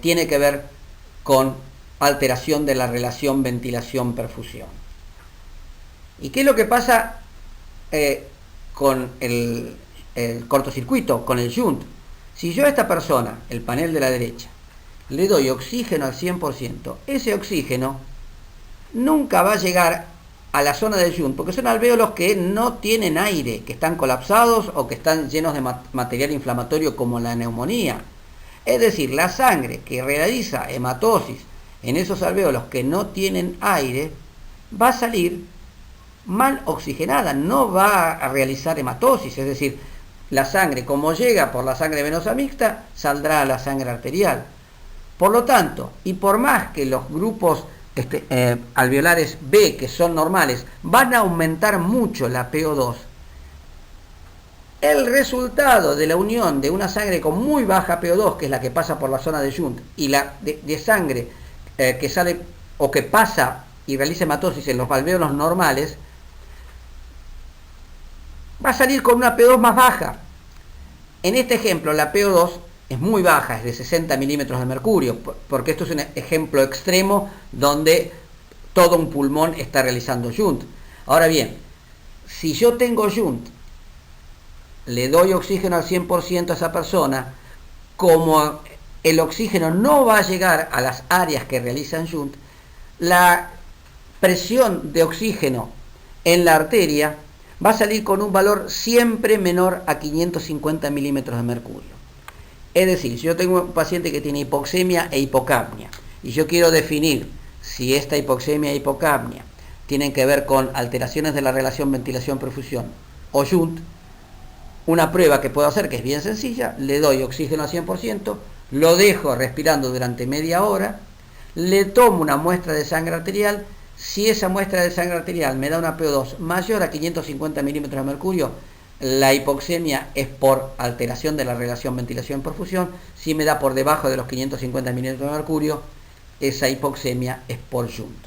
tiene que ver con alteración de la relación ventilación-perfusión. ¿Y qué es lo que pasa con el cortocircuito, con el shunt? Si yo a esta persona, el panel de la derecha, le doy oxígeno al 100%, ese oxígeno nunca va a llegar a la zona del shunt, porque son alvéolos que no tienen aire, que están colapsados o que están llenos de material inflamatorio como la neumonía. Es decir, la sangre que realiza hematosis en esos alvéolos que no tienen aire va a salir mal oxigenada, no va a realizar hematosis, es decir, la sangre como llega por la sangre venosa mixta saldrá a la sangre arterial. Por lo tanto, y por más que los grupos alveolares B, que son normales, van a aumentar mucho la PO2, el resultado de la unión de una sangre con muy baja PO2, que es la que pasa por la zona de shunt, y la de sangre que sale o que pasa y realiza hematosis en los alvéolos normales, va a salir con una PO2 más baja. En este ejemplo, la PO2 es muy baja, es de 60 milímetros de mercurio, porque esto es un ejemplo extremo donde todo un pulmón está realizando shunt. Ahora bien, si yo tengo shunt, le doy oxígeno al 100% a esa persona, como el oxígeno no va a llegar a las áreas que realizan shunt, la presión de oxígeno en la arteria va a salir con un valor siempre menor a 550 milímetros de mercurio. Es decir, si yo tengo un paciente que tiene hipoxemia e hipocapnia y yo quiero definir si esta hipoxemia e hipocapnia tienen que ver con alteraciones de la relación ventilación-perfusión o shunt, una prueba que puedo hacer, que es bien sencilla, le doy oxígeno al 100%, lo dejo respirando durante media hora, le tomo una muestra de sangre arterial. Si esa muestra de sangre arterial me da una PO2 mayor a 550 milímetros de mercurio, la hipoxemia es por alteración de la relación ventilación-perfusión. Si me da por debajo de los 550 milímetros de mercurio, esa hipoxemia es por shunt.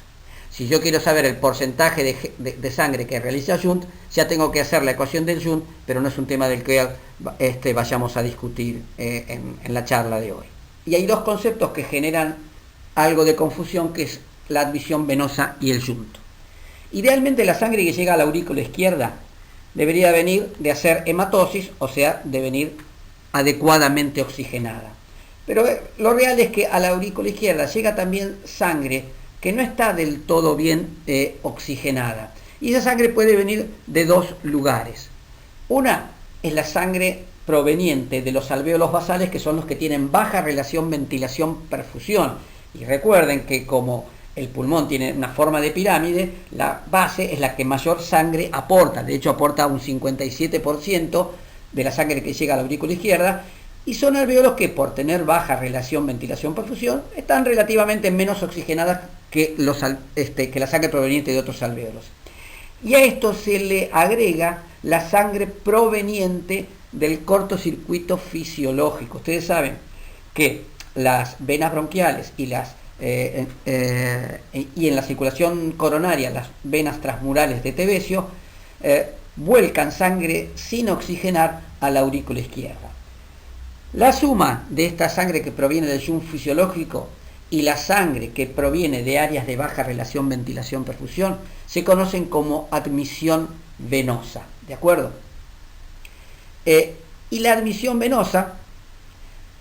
Si yo quiero saber el porcentaje de sangre que realiza shunt, ya tengo que hacer la ecuación del shunt, pero no es un tema del que vayamos a discutir en la charla de hoy. Y hay dos conceptos que generan algo de confusión, que es la admisión venosa y el shunt. Idealmente la sangre que llega a la aurícula izquierda debería venir de hacer hematosis, o sea, de venir adecuadamente oxigenada. Pero lo real es que a la aurícula izquierda llega también sangre que no está del todo bien oxigenada. Y esa sangre puede venir de dos lugares. Una es la sangre proveniente de los alvéolos basales, que son los que tienen baja relación ventilación-perfusión. Y recuerden que como el pulmón tiene una forma de pirámide, la base es la que mayor sangre aporta. De hecho, aporta un 57% de la sangre que llega a la aurícula izquierda. Y son alvéolos que, por tener baja relación ventilación-perfusión, están relativamente menos oxigenadas que la sangre proveniente de otros alvéolos. Y a esto se le agrega la sangre proveniente del cortocircuito fisiológico. Ustedes saben que las venas bronquiales y en la circulación coronaria las venas transmurales de Tevesio vuelcan sangre sin oxigenar a la aurícula izquierda. La suma de esta sangre que proviene del shunt fisiológico y la sangre que proviene de áreas de baja relación ventilación-perfusión se conocen como admisión venosa, ¿de acuerdo? Y la admisión venosa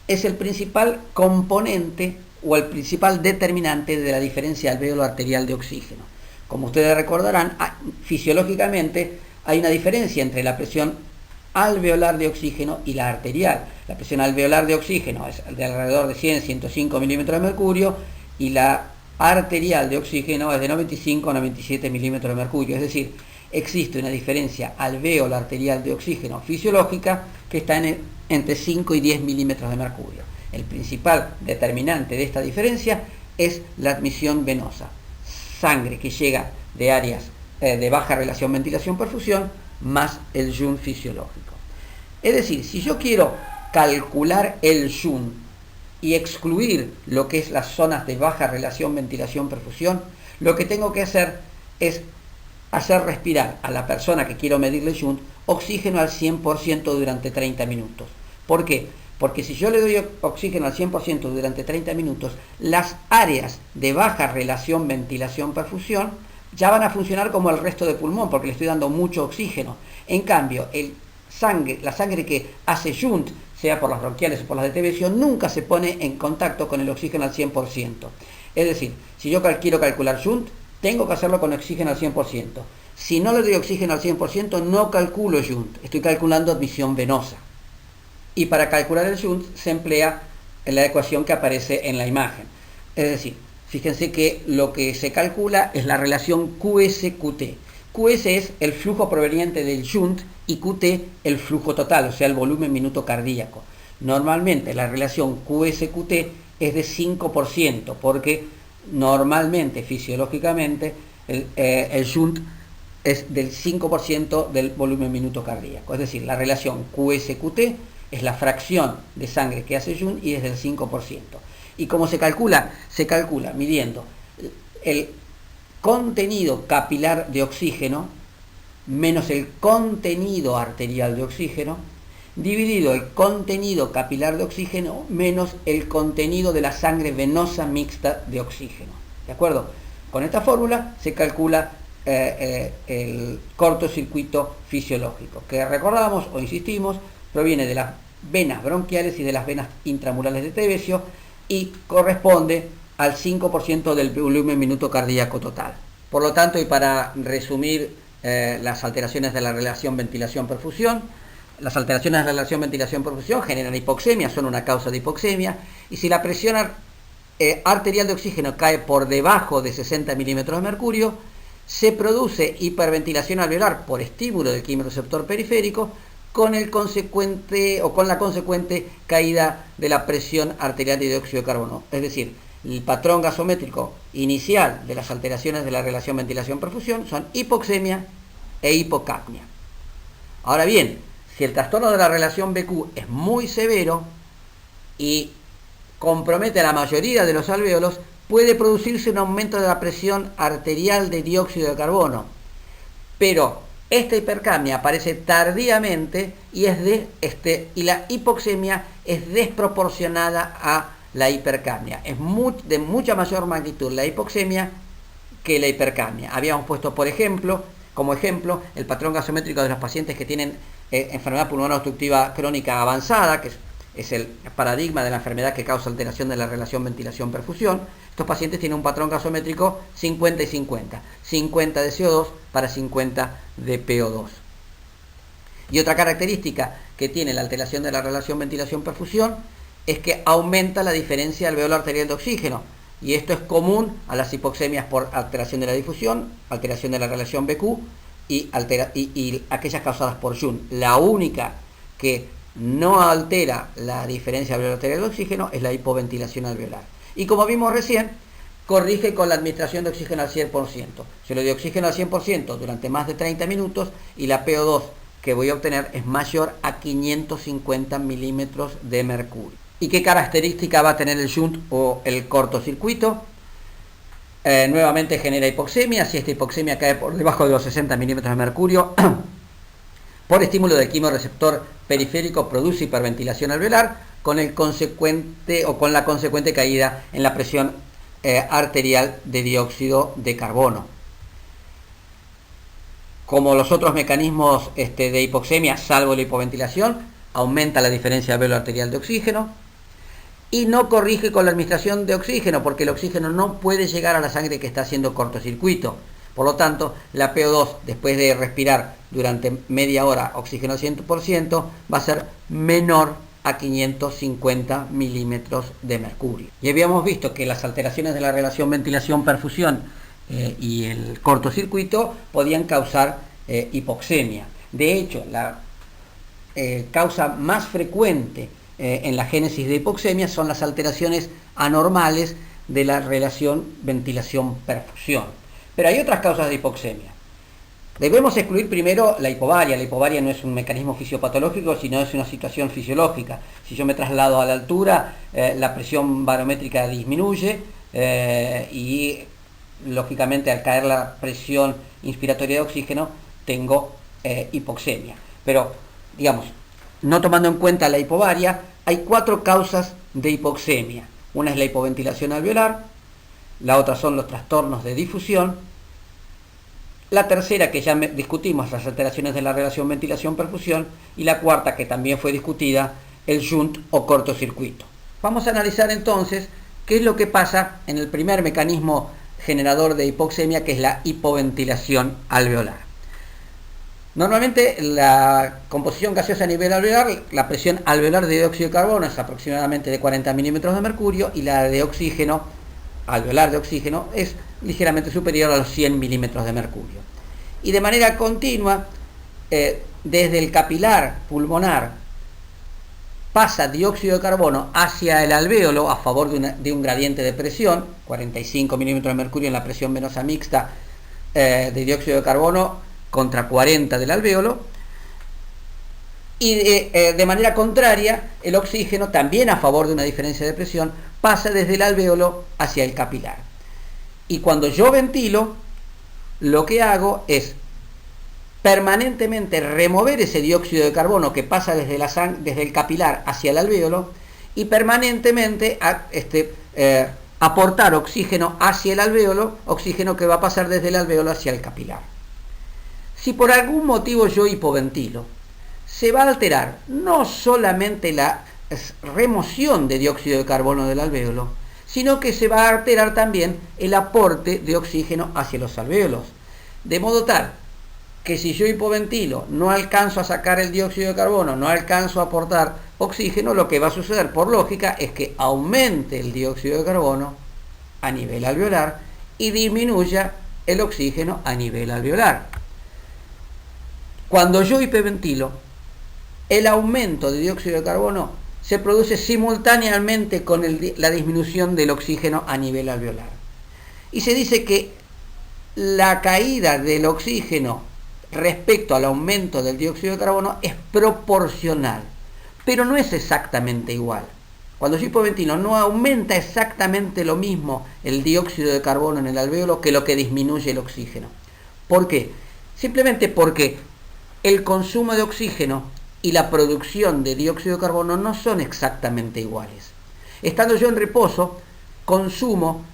es el principal componente o el principal determinante de la diferencia alvéolo arterial de oxígeno. Como ustedes recordarán, fisiológicamente hay una diferencia entre la presión alveolar de oxígeno y la arterial. La presión alveolar de oxígeno es de alrededor de 100-105 milímetros de mercurio y la arterial de oxígeno es de 95 a 97 milímetros de mercurio. Es decir, existe una diferencia alvéolo arterial de oxígeno fisiológica que está entre 5 y 10 milímetros de mercurio. El principal determinante de esta diferencia es la admisión venosa. Sangre que llega de áreas de baja relación ventilación-perfusión más el shunt fisiológico. Es decir, si yo quiero calcular el shunt y excluir lo que es las zonas de baja relación ventilación-perfusión, lo que tengo que hacer es hacer respirar a la persona que quiero medirle el shunt oxígeno al 100% durante 30 minutos. ¿Por qué? Porque si yo le doy oxígeno al 100% durante 30 minutos, las áreas de baja relación ventilación-perfusión ya van a funcionar como el resto del pulmón, porque le estoy dando mucho oxígeno. En cambio, la sangre que hace shunt, sea por las bronquiales o por las de Tevesio, nunca se pone en contacto con el oxígeno al 100%. Es decir, si yo quiero calcular shunt, tengo que hacerlo con oxígeno al 100%. Si no le doy oxígeno al 100%, no calculo shunt, estoy calculando admisión venosa. Y para calcular el shunt se emplea la ecuación que aparece en la imagen. Es decir, fíjense que lo que se calcula es la relación QS-QT. QS es el flujo proveniente del shunt y QT el flujo total, o sea, el volumen minuto cardíaco. Normalmente la relación QS-QT es de 5%, porque normalmente, fisiológicamente, el shunt es del 5% del volumen minuto cardíaco. Es decir, la relación QS-QT es la fracción de sangre que hace shunt y es del 5%. ¿Y cómo se calcula? Se calcula midiendo el contenido capilar de oxígeno menos el contenido arterial de oxígeno, dividido el contenido capilar de oxígeno menos el contenido de la sangre venosa mixta de oxígeno. ¿De acuerdo? Con esta fórmula se calcula el cortocircuito fisiológico, que recordamos o insistimos, proviene de las venas bronquiales y de las venas intramurales de Tevesio y corresponde al 5% del volumen minuto cardíaco total. Por lo tanto, y para resumir las alteraciones de la relación ventilación-perfusión, las alteraciones de la relación ventilación-perfusión generan hipoxemia, son una causa de hipoxemia, y si la presión arterial de oxígeno cae por debajo de 60 milímetros de mercurio, se produce hiperventilación alveolar por estímulo del quimioreceptor periférico, con la consecuente caída de la presión arterial de dióxido de carbono. Es decir, el patrón gasométrico inicial de las alteraciones de la relación ventilación-perfusión son hipoxemia e hipocapnia. Ahora bien, si el trastorno de la relación BQ es muy severo y compromete a la mayoría de los alvéolos, puede producirse un aumento de la presión arterial de dióxido de carbono. Pero esta hipercapnia aparece tardíamente y la hipoxemia es desproporcionada a la hipercapnia. Es de mucha mayor magnitud la hipoxemia que la hipercapnia. Habíamos puesto, como ejemplo, el patrón gasométrico de los pacientes que tienen enfermedad pulmonar obstructiva crónica avanzada, que es el paradigma de la enfermedad que causa alteración de la relación ventilación-perfusión. Estos pacientes tienen un patrón gasométrico 50 y 50. 50 de CO2 para 50 de PO2. Y otra característica que tiene la alteración de la relación ventilación-perfusión es que aumenta la diferencia alveolo arterial de oxígeno. Y esto es común a las hipoxemias por alteración de la difusión, alteración de la relación BQ y aquellas causadas por Jun. La única que no altera la diferencia alveolo arterial de oxígeno es la hipoventilación alveolar. Y como vimos recién, corrige con la administración de oxígeno al 100%. Se le dio oxígeno al 100% durante más de 30 minutos y la PO2 que voy a obtener es mayor a 550 milímetros de mercurio. ¿Y qué característica va a tener el shunt o el cortocircuito? Nuevamente genera hipoxemia. Si esta hipoxemia cae por debajo de los 60 milímetros de mercurio, por estímulo del quimioreceptor periférico produce hiperventilación alveolar con la consecuente caída en la presión arterial de dióxido de carbono. Como los otros mecanismos de hipoxemia, salvo la hipoventilación, aumenta la diferencia alveolo arterial de oxígeno y no corrige con la administración de oxígeno, porque el oxígeno no puede llegar a la sangre que está haciendo cortocircuito. Por lo tanto, la PO2, después de respirar durante media hora oxígeno 100%, va a ser menor a 550 milímetros de mercurio. Y habíamos visto que las alteraciones de la relación ventilación-perfusión y el cortocircuito podían causar hipoxemia. De hecho, la causa más frecuente en la génesis de hipoxemia son las alteraciones anormales de la relación ventilación-perfusión. Pero hay otras causas de hipoxemia. Debemos excluir primero la hipovaria. La hipovaria no es un mecanismo fisiopatológico, sino es una situación fisiológica. Si yo me traslado a la altura, la presión barométrica disminuye y lógicamente al caer la presión inspiratoria de oxígeno tengo hipoxemia. Pero, digamos, no tomando en cuenta la hipovaria, hay 4 causas de hipoxemia. Una es la hipoventilación alveolar, la otra son los trastornos de difusión, la tercera, que ya discutimos, las alteraciones de la relación ventilación-perfusión, y la cuarta, que también fue discutida, el shunt o cortocircuito. Vamos a analizar entonces qué es lo que pasa en el primer mecanismo generador de hipoxemia, que es la hipoventilación alveolar. Normalmente la composición gaseosa a nivel alveolar, la presión alveolar de dióxido de carbono es aproximadamente de 40 milímetros de mercurio y la de oxígeno, alveolar de oxígeno, es ligeramente superior a los 100 milímetros de mercurio. Y de manera continua, desde el capilar pulmonar pasa dióxido de carbono hacia el alvéolo a favor de un gradiente de presión, 45 milímetros de mercurio en la presión venosa mixta de dióxido de carbono contra 40 del alvéolo, y de manera contraria, el oxígeno, también a favor de una diferencia de presión, pasa desde el alvéolo hacia el capilar. Y cuando yo ventilo, lo que hago es permanentemente remover ese dióxido de carbono que pasa desde el capilar hacia el alvéolo y permanentemente aportar oxígeno hacia el alvéolo, oxígeno que va a pasar desde el alvéolo hacia el capilar. Si por algún motivo yo hipoventilo, se va a alterar no solamente la remoción de dióxido de carbono del alvéolo, sino que se va a alterar también el aporte de oxígeno hacia los alvéolos. De modo tal que si yo hipoventilo, no alcanzo a sacar el dióxido de carbono, no alcanzo a aportar oxígeno, lo que va a suceder por lógica es que aumente el dióxido de carbono a nivel alveolar y disminuya el oxígeno a nivel alveolar. Cuando yo hiperventilo, el aumento de dióxido de carbono se produce simultáneamente con la disminución del oxígeno a nivel alveolar. Y se dice que la caída del oxígeno respecto al aumento del dióxido de carbono es proporcional, pero no es exactamente igual. Cuando yo hipoventilo, no aumenta exactamente lo mismo el dióxido de carbono en el alvéolo que lo que disminuye el oxígeno. ¿Por qué? Simplemente porque el consumo de oxígeno y la producción de dióxido de carbono no son exactamente iguales. Estando yo en reposo, consumo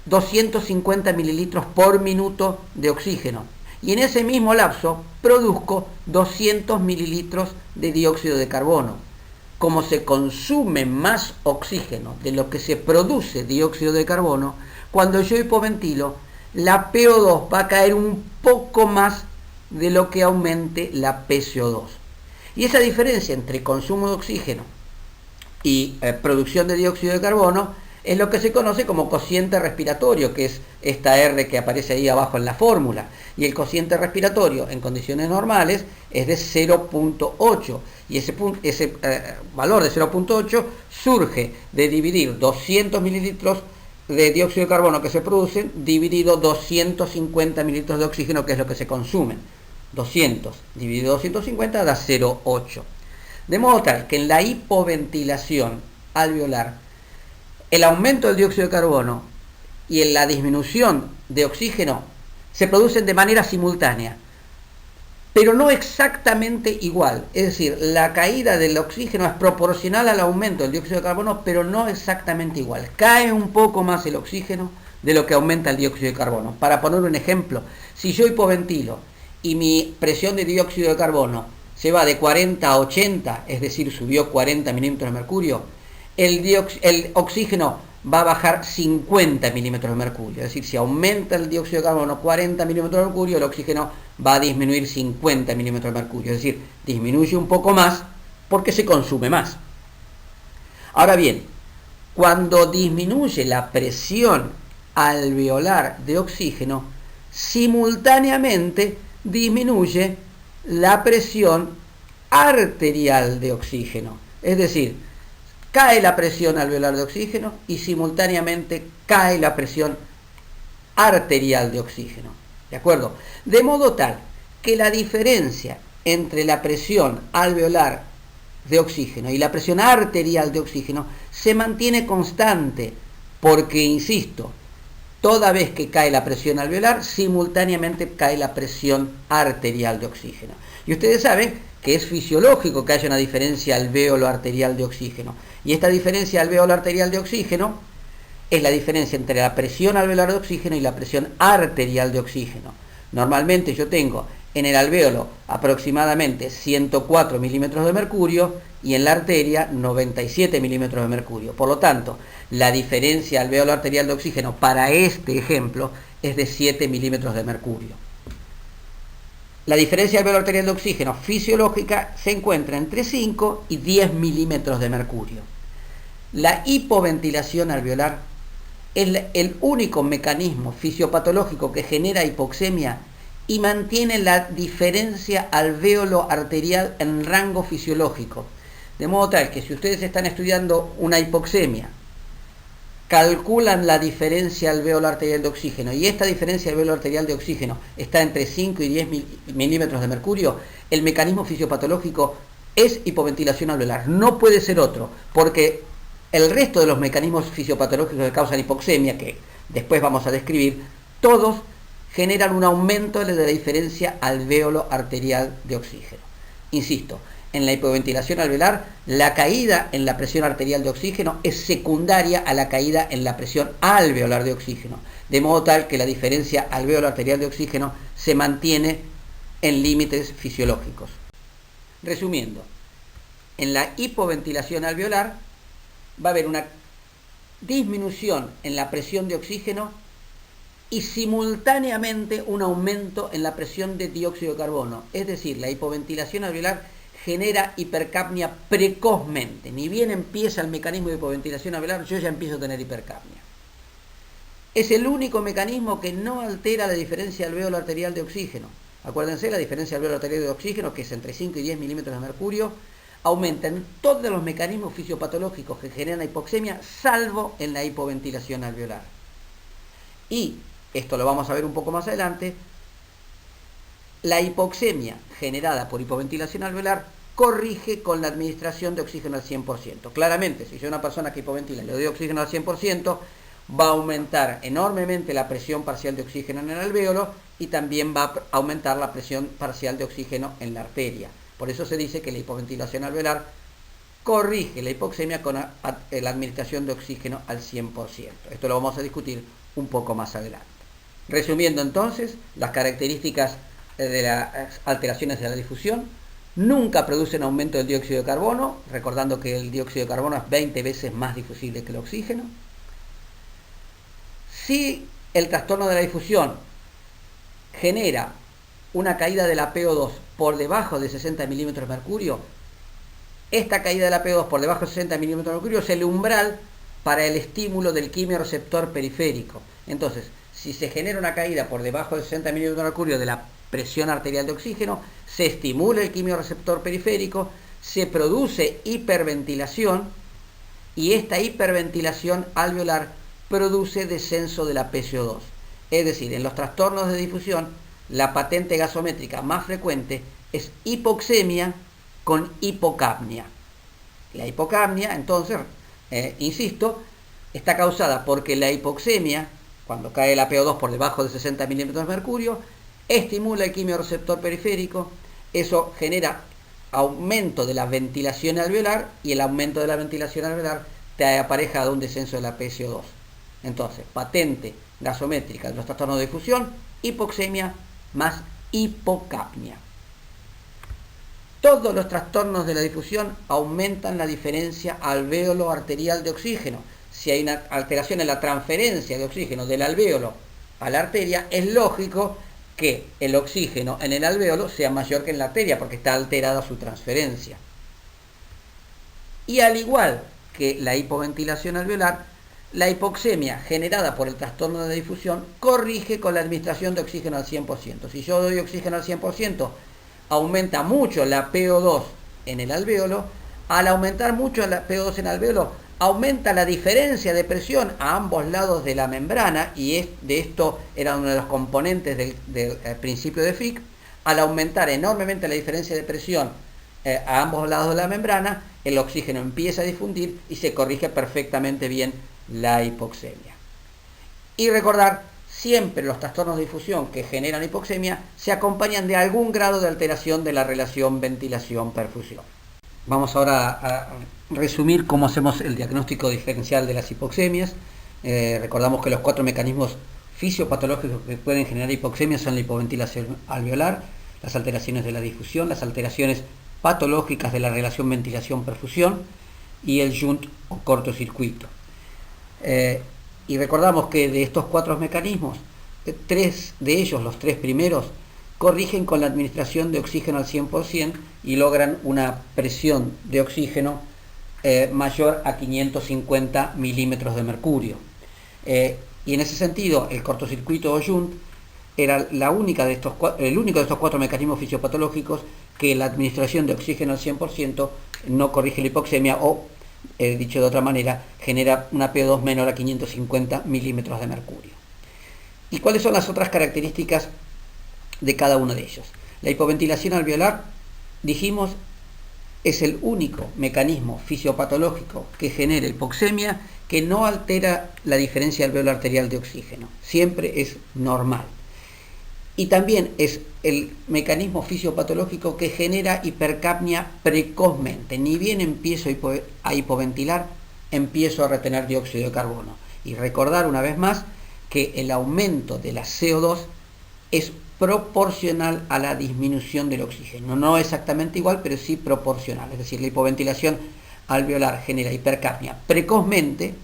250 mililitros por minuto de oxígeno y en ese mismo lapso produzco 200 mililitros de dióxido de carbono. como se consume más oxígeno de lo que se produce dióxido de carbono, cuando yo hipoventilo, la PO2 va a caer un poco más de lo que aumente la PCO2. Y esa diferencia entre consumo de oxígeno y producción de dióxido de carbono es lo que se conoce como cociente respiratorio, que es esta R que aparece ahí abajo en la fórmula. Y el cociente respiratorio en condiciones normales es de 0.8. Y ese valor de 0.8 surge de dividir 200 mililitros de dióxido de carbono que se producen dividido 250 mililitros de oxígeno, que es lo que se consumen. 200 dividido 250 da 0.8. De modo tal que en la hipoventilación alveolar, el aumento del dióxido de carbono y en la disminución de oxígeno se producen de manera simultánea, pero no exactamente igual. Es decir, la caída del oxígeno es proporcional al aumento del dióxido de carbono, pero no exactamente igual. Cae un poco más el oxígeno de lo que aumenta el dióxido de carbono. Para poner un ejemplo, si yo hipoventilo y mi presión de dióxido de carbono se va de 40 a 80, es decir, subió 40 milímetros de mercurio, el oxígeno va a bajar 50 milímetros de mercurio. Es decir, si aumenta el dióxido de carbono 40 milímetros de mercurio, el oxígeno va a disminuir 50 milímetros de mercurio. Es decir, disminuye un poco más porque se consume más. Ahora bien, cuando disminuye la presión alveolar de oxígeno, simultáneamente disminuye la presión arterial de oxígeno. Es decir, cae la presión alveolar de oxígeno y simultáneamente cae la presión arterial de oxígeno. ¿De acuerdo? De modo tal que la diferencia entre la presión alveolar de oxígeno y la presión arterial de oxígeno se mantiene constante porque, insisto, toda vez que cae la presión alveolar, simultáneamente cae la presión arterial de oxígeno. Y ustedes saben que es fisiológico que haya una diferencia alveolo-arterial de oxígeno. Y esta diferencia alveolo-arterial de oxígeno es la diferencia entre la presión alveolar de oxígeno y la presión arterial de oxígeno. Normalmente yo tengo en el alveolo aproximadamente 104 milímetros de mercurio y en la arteria 97 milímetros de mercurio. Por lo tanto, la diferencia alveolo-arterial de oxígeno para este ejemplo es de 7 milímetros de mercurio. La diferencia alveolo-arterial de oxígeno fisiológica se encuentra entre 5 y 10 milímetros de mercurio. La hipoventilación alveolar es el único mecanismo fisiopatológico que genera hipoxemia y mantiene la diferencia alveolo-arterial en rango fisiológico. De modo tal que si ustedes están estudiando una hipoxemia, calculan la diferencia alveolo-arterial de oxígeno y esta diferencia alveolo-arterial de oxígeno está entre 5 y 10 milímetros de mercurio, el mecanismo fisiopatológico es hipoventilación alveolar. No puede ser otro, porque el resto de los mecanismos fisiopatológicos que causan hipoxemia, que después vamos a describir, todos generan un aumento de la diferencia alveolo-arterial de oxígeno. Insisto, en la hipoventilación alveolar, la caída en la presión arterial de oxígeno es secundaria a la caída en la presión alveolar de oxígeno, de modo tal que la diferencia alveolo-arterial de oxígeno se mantiene en límites fisiológicos. Resumiendo, en la hipoventilación alveolar va a haber una disminución en la presión de oxígeno y simultáneamente un aumento en la presión de dióxido de carbono. Es decir, la hipoventilación alveolar genera hipercapnia precozmente. Ni bien empieza el mecanismo de hipoventilación alveolar, yo ya empiezo a tener hipercapnia. Es el único mecanismo que no altera la diferencia alveolo-arterial de oxígeno. Acuérdense, la diferencia alveolo-arterial de oxígeno, que es entre 5 y 10 milímetros de mercurio, aumenta en todos los mecanismos fisiopatológicos que generan hipoxemia, salvo en la hipoventilación alveolar. Y, esto lo vamos a ver un poco más adelante, la hipoxemia generada por hipoventilación alveolar corrige con la administración de oxígeno al 100%. Claramente, si yo a una persona que hipoventila le doy oxígeno al 100%, va a aumentar enormemente la presión parcial de oxígeno en el alvéolo y también va a aumentar la presión parcial de oxígeno en la arteria. Por eso se dice que la hipoventilación alveolar corrige la hipoxemia con la administración de oxígeno al 100%. Esto lo vamos a discutir un poco más adelante. Resumiendo entonces, las características de las alteraciones de la difusión: Nunca producen aumento del dióxido de carbono, recordando que el dióxido de carbono es 20 veces más difusible que el oxígeno. Si el trastorno de la difusión genera una caída de la PO2 por debajo de 60 milímetros de mercurio, esta caída de la PO2 por debajo de 60 milímetros de mercurio es el umbral para el estímulo del quimiorreceptor periférico. Entonces, si se genera una caída por debajo de 60 milímetros de mercurio de la presión arterial de oxígeno, se estimula el quimiorreceptor periférico, se produce hiperventilación y esta hiperventilación alveolar produce descenso de la PCO2. Es decir, en los trastornos de difusión, la patente gasométrica más frecuente es hipoxemia con hipocapnia. La hipocapnia, entonces, insisto, está causada porque la hipoxemia, cuando cae la PO2 por debajo de 60 milímetros de mercurio, estimula el quimiorreceptor periférico, eso genera aumento de la ventilación alveolar y el aumento de la ventilación alveolar te apareja de un descenso de la PCO2. Entonces, patente gasométrica de los trastornos de difusión, hipoxemia más hipocapnia. Todos los trastornos de la difusión aumentan la diferencia alvéolo-arterial de oxígeno. Si hay una alteración en la transferencia de oxígeno del alvéolo a la arteria, es lógico que el oxígeno en el alvéolo sea mayor que en la arteria porque está alterada su transferencia. Y al igual que la hipoventilación alveolar, la hipoxemia generada por el trastorno de difusión corrige con la administración de oxígeno al 100%. Si yo doy oxígeno al 100%, aumenta mucho la PO2 en el alvéolo. Al aumentar mucho la PO2 en el alvéolo, aumenta la diferencia de presión a ambos lados de la membrana, y de esto era uno de los componentes del principio de Fick. Al aumentar enormemente la diferencia de presión a ambos lados de la membrana, el oxígeno empieza a difundir y se corrige perfectamente bien la hipoxemia. Y recordar, siempre los trastornos de difusión que generan hipoxemia se acompañan de algún grado de alteración de la relación ventilación-perfusión. Vamos ahora a resumir cómo hacemos el diagnóstico diferencial de las hipoxemias. Recordamos que los 4 mecanismos fisiopatológicos que pueden generar hipoxemia son la hipoventilación alveolar, las alteraciones de la difusión, las alteraciones patológicas de la relación ventilación-perfusión y el shunt o cortocircuito. Y recordamos que de estos 4 mecanismos, 3 de ellos, los 3 primeros, corrigen con la administración de oxígeno al 100% y logran una presión de oxígeno mayor a 550 milímetros de mercurio. Y en ese sentido, el cortocircuito o shunt era el único de estos 4 mecanismos fisiopatológicos que la administración de oxígeno al 100% no corrige la hipoxemia o, dicho de otra manera, genera una PO2 menor a 550 milímetros de mercurio. ¿Y cuáles son las otras características de cada uno de ellos? La hipoventilación alveolar, dijimos, es el único mecanismo fisiopatológico que genera hipoxemia que no altera la diferencia alveolo-arterial de oxígeno. Siempre es normal. Y también es el mecanismo fisiopatológico que genera hipercapnia precozmente. Ni bien empiezo a hipoventilar, empiezo a retener dióxido de carbono. Y recordar una vez más que el aumento de la CO2 es proporcional a la disminución del oxígeno. No exactamente igual, pero sí proporcional. Es decir, la hipoventilación alveolar genera hipercapnia precozmente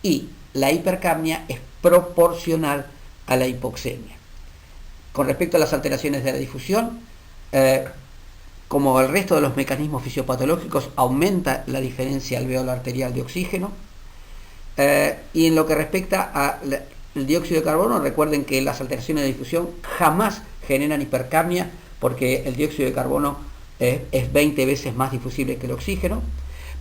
y la hipercapnia es proporcional a la hipoxemia. Con respecto a las alteraciones de la difusión, como el resto de los mecanismos fisiopatológicos, aumenta la diferencia alveolo-arterial de oxígeno. Y en lo que respecta al dióxido de carbono, recuerden que las alteraciones de difusión jamás generan hipercapnia, porque el dióxido de carbono es 20 veces más difusible que el oxígeno.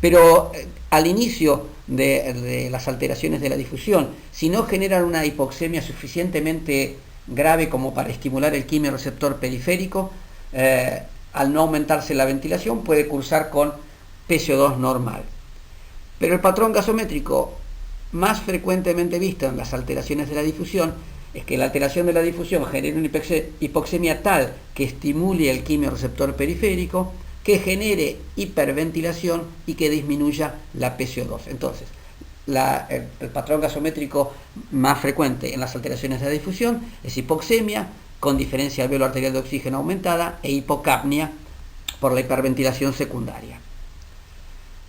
Pero al inicio de las alteraciones de la difusión, si no generan una hipoxemia suficientemente grave como para estimular el quimiorreceptor periférico, al no aumentarse la ventilación puede cursar con PCO2 normal. Pero el patrón gasométrico más frecuentemente visto en las alteraciones de la difusión es que la alteración de la difusión genere una hipoxemia tal que estimule el quimiorreceptor periférico, que genere hiperventilación y que disminuya la PCO2. Entonces, el patrón gasométrico más frecuente en las alteraciones de la difusión es hipoxemia con diferencia alveolo-arterial de oxígeno aumentada e hipocapnia por la hiperventilación secundaria.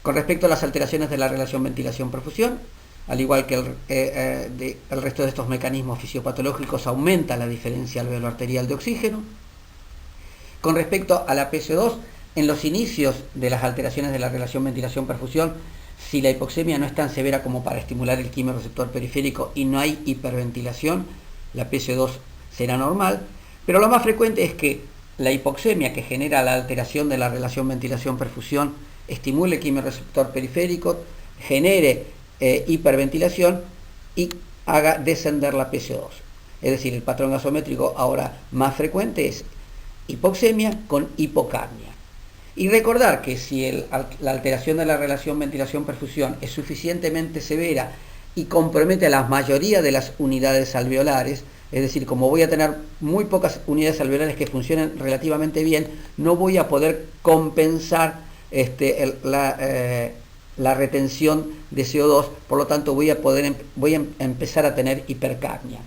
Con respecto a las alteraciones de la relación ventilación-perfusión, al igual que el resto de estos mecanismos fisiopatológicos, aumenta la diferencia alveolo-arterial de oxígeno. Con respecto a la PCO2, en los inicios de las alteraciones de la relación ventilación-perfusión, si la hipoxemia no es tan severa como para estimular el quimiorreceptor periférico y no hay hiperventilación, la PCO2 será normal, pero lo más frecuente es que la hipoxemia que genera la alteración de la relación ventilación-perfusión estimule el quimiorreceptor periférico, genere hiperventilación y haga descender la PCO2. Es decir, el patrón gasométrico ahora más frecuente es hipoxemia con hipocapnia. Y recordar que si la alteración de la relación ventilación-perfusión es suficientemente severa y compromete a la mayoría de las unidades alveolares, es decir, como voy a tener muy pocas unidades alveolares que funcionen relativamente bien, no voy a poder compensar la retención de CO2, por lo tanto voy a empezar a tener hipercapnia.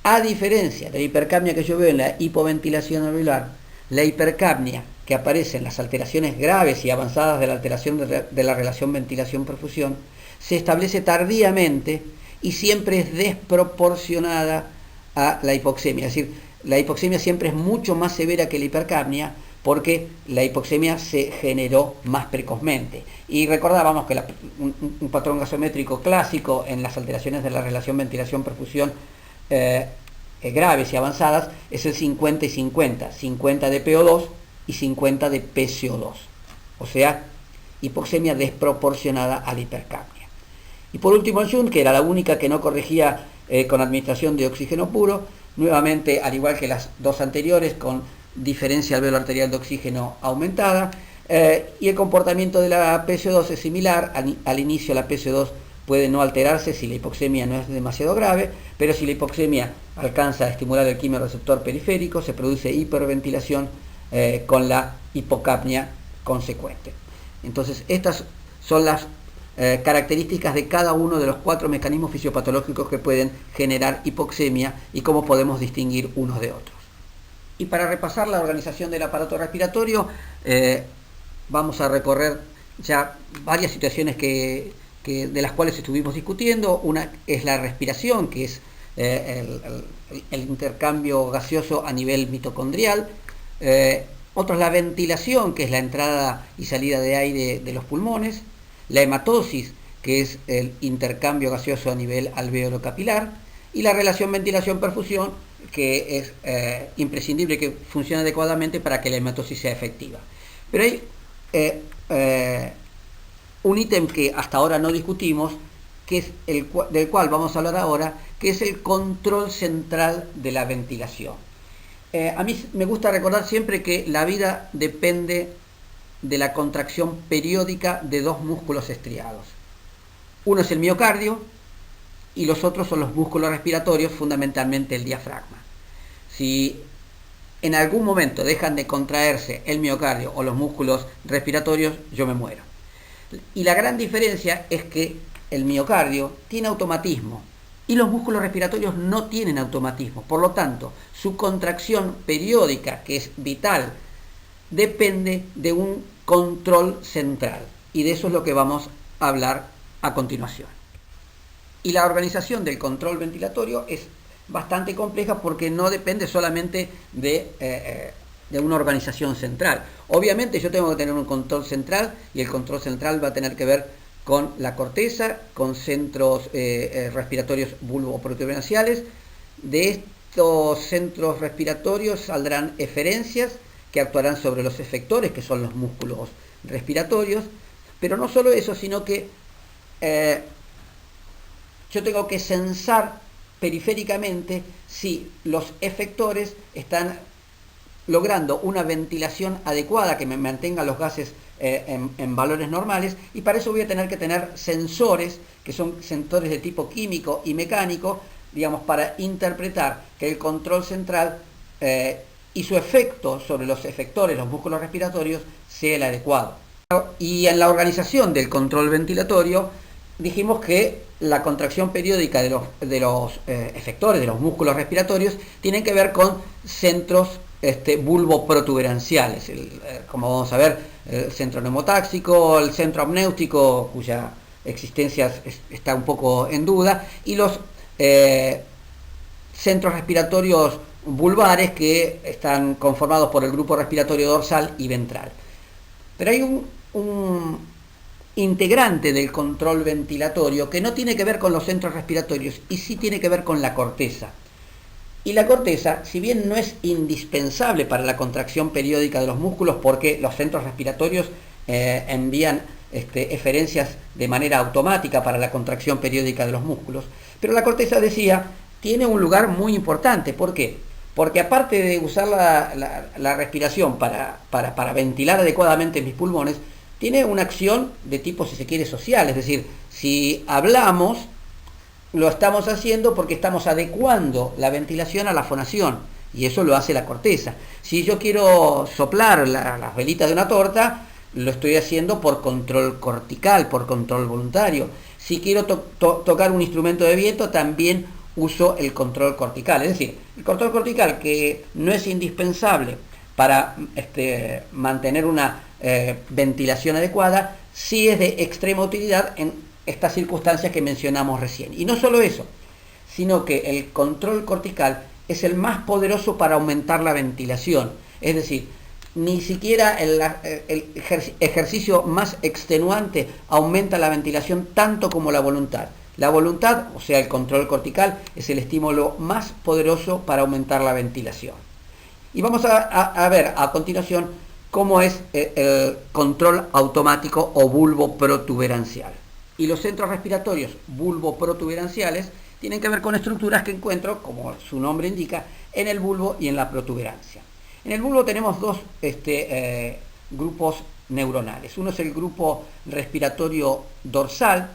A diferencia de la hipercapnia que yo veo en la hipoventilación alveolar, la hipercapnia que aparece en las alteraciones graves y avanzadas de la alteración de la relación ventilación-perfusión se establece tardíamente y siempre es desproporcionada a la hipoxemia. Es decir, la hipoxemia siempre es mucho más severa que la hipercapnia porque la hipoxemia se generó más precozmente. Y recordábamos que un patrón gasométrico clásico en las alteraciones de la relación ventilación-perfusión graves y avanzadas es el 50 y 50, 50 de PO2 y 50 de PCO2, o sea, hipoxemia desproporcionada a la hipercapnia. Y por último el Shunt, que era la única que no corregía con administración de oxígeno puro, nuevamente al igual que las dos anteriores, con diferencia alveolo-arterial de oxígeno aumentada, y el comportamiento de la PCO2 es similar. Al inicio la PCO2 puede no alterarse si la hipoxemia no es demasiado grave, pero si la hipoxemia alcanza a estimular el quimiorreceptor periférico, se produce hiperventilación con la hipocapnia consecuente. Entonces, estas son las características de cada uno de los 4 mecanismos fisiopatológicos que pueden generar hipoxemia y cómo podemos distinguir unos de otros. Y para repasar la organización del aparato respiratorio, vamos a recorrer ya varias situaciones de las cuales estuvimos discutiendo. Una es la respiración, que es el intercambio gaseoso a nivel mitocondrial. Otra es la ventilación, que es la entrada y salida de aire de los pulmones. La hematosis, que es el intercambio gaseoso a nivel alveolo capilar. Y la relación ventilación-perfusión, que es imprescindible que funcione adecuadamente para que la hematosis sea efectiva. Pero hay un ítem que hasta ahora no discutimos, que es del cual vamos a hablar ahora, que es el control central de la ventilación. A mí me gusta recordar siempre que la vida depende de la contracción periódica de 2 músculos estriados. Uno es el miocardio y los otros son los músculos respiratorios, fundamentalmente el diafragma. Si en algún momento dejan de contraerse el miocardio o los músculos respiratorios, yo me muero. Y la gran diferencia es que el miocardio tiene automatismo y los músculos respiratorios no tienen automatismo. Por lo tanto, su contracción periódica, que es vital, depende de un control central. Y de eso es lo que vamos a hablar a continuación. Y la organización del control ventilatorio es bastante compleja porque no depende solamente de una organización central. Obviamente yo tengo que tener un control central y el control central va a tener que ver con la corteza, con centros respiratorios bulboprotuberanciales. De estos centros respiratorios saldrán eferencias que actuarán sobre los efectores, que son los músculos respiratorios. Pero no solo eso, sino que yo tengo que censar periféricamente si los efectores están logrando una ventilación adecuada que me mantenga los gases en valores normales, y para eso voy a tener que tener sensores, que son sensores de tipo químico y mecánico, digamos, para interpretar que el control central y su efecto sobre los efectores, los músculos respiratorios, sea el adecuado. Y en la organización del control ventilatorio dijimos que la contracción periódica de los efectores, de los músculos respiratorios, tienen que ver con centros bulboprotuberanciales, como vamos a ver, el centro neumotáxico, el centro apnéutico, cuya existencia está un poco en duda, y los centros respiratorios vulvares, que están conformados por el grupo respiratorio dorsal y ventral. Pero hay un integrante del control ventilatorio que no tiene que ver con los centros respiratorios y sí tiene que ver con la corteza. Y la corteza, si bien no es indispensable para la contracción periódica de los músculos, porque los centros respiratorios envían eferencias de manera automática para la contracción periódica de los músculos, pero la corteza, decía, tiene un lugar muy importante. ¿Por qué? Porque aparte de usar la respiración para ventilar adecuadamente mis pulmones, tiene una acción de tipo, si se quiere, social. Es decir, si hablamos, lo estamos haciendo porque estamos adecuando la ventilación a la fonación, y eso lo hace la corteza. Si yo quiero soplar las velitas de una torta, lo estoy haciendo por control cortical, por control voluntario. Si quiero tocar un instrumento de viento, también uso el control cortical. Es decir, el control cortical, que no es indispensable para mantener una ventilación adecuada, sí es de extrema utilidad en estas circunstancias que mencionamos recién. Y no solo eso, sino que el control cortical es el más poderoso para aumentar la ventilación. Es decir, ni siquiera el ejercicio más extenuante aumenta la ventilación tanto como la voluntad. La voluntad, o sea, el control cortical, es el estímulo más poderoso para aumentar la ventilación. Y vamos a ver a continuación cómo es el control automático o bulboprotuberancial. Y los centros respiratorios bulboprotuberanciales tienen que ver con estructuras que encuentro, como su nombre indica, en el bulbo y en la protuberancia. En el bulbo tenemos dos grupos neuronales. Uno es el grupo respiratorio dorsal,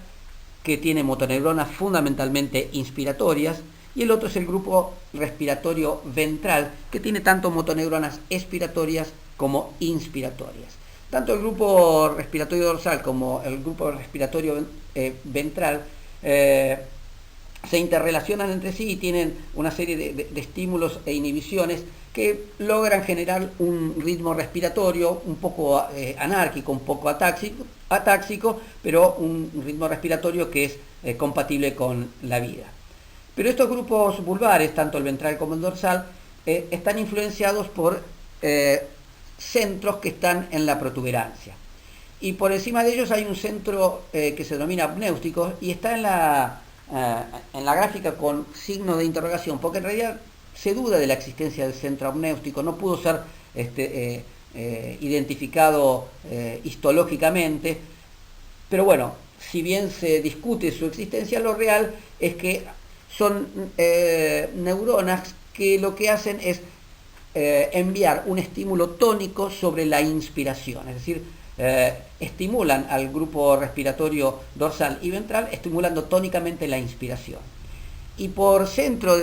que tiene motoneuronas fundamentalmente inspiratorias, y el otro es el grupo respiratorio ventral, que tiene tanto motoneuronas expiratorias como inspiratorias. Tanto el grupo respiratorio dorsal como el grupo respiratorio ventral se interrelacionan entre sí y tienen una serie de estímulos e inhibiciones que logran generar un ritmo respiratorio un poco anárquico, un poco atáxico, pero un ritmo respiratorio que es compatible con la vida. Pero estos grupos vulvares, tanto el ventral como el dorsal, están influenciados por centros que están en la protuberancia. Y por encima de ellos hay un centro que se denomina apnéutico, y está en la gráfica con signo de interrogación, porque en realidad se duda de la existencia del centro apnéutico, no pudo ser identificado histológicamente, pero bueno, si bien se discute su existencia, lo real es que son neuronas que lo que hacen es enviar un estímulo tónico sobre la inspiración, es decir, estimulan al grupo respiratorio dorsal y ventral, estimulando tónicamente la inspiración. Y por centro,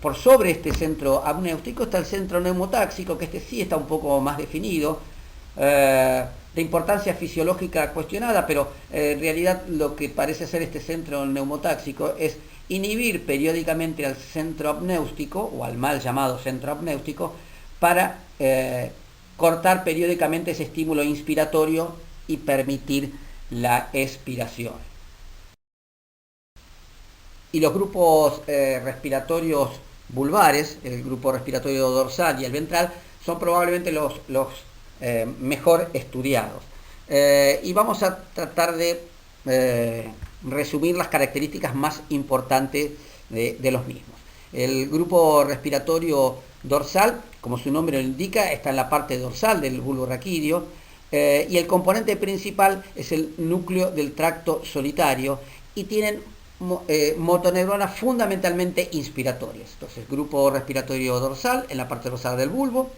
por sobre este centro apnéutico está el centro neumotáxico, que sí está un poco más definido, de importancia fisiológica cuestionada, pero en realidad lo que parece hacer este centro neumotáxico es inhibir periódicamente al centro apnéutico, o al mal llamado centro apnéutico, para cortar periódicamente ese estímulo inspiratorio y permitir la expiración. Y los grupos respiratorios vulvares, el grupo respiratorio dorsal y el ventral, son probablemente los mejor estudiados. Y vamos a tratar de resumir las características más importantes de los mismos. El grupo respiratorio dorsal, como su nombre lo indica, está en la parte dorsal del bulbo raquídeo, y el componente principal es el núcleo del tracto solitario, y tienen motoneuronas fundamentalmente inspiratorias. Entonces, grupo respiratorio dorsal en la parte dorsal del bulbo,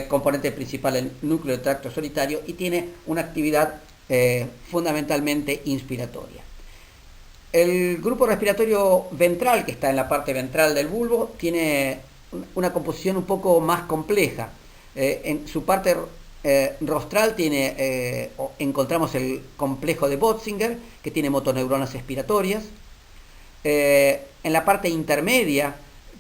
componente principal el núcleo del tracto solitario, y tiene una actividad fundamentalmente inspiratoria. El grupo respiratorio ventral, que está en la parte ventral del bulbo, tiene una composición un poco más compleja. En su parte rostral encontramos el complejo de Bötzinger, que tiene motoneuronas expiratorias. En la parte intermedia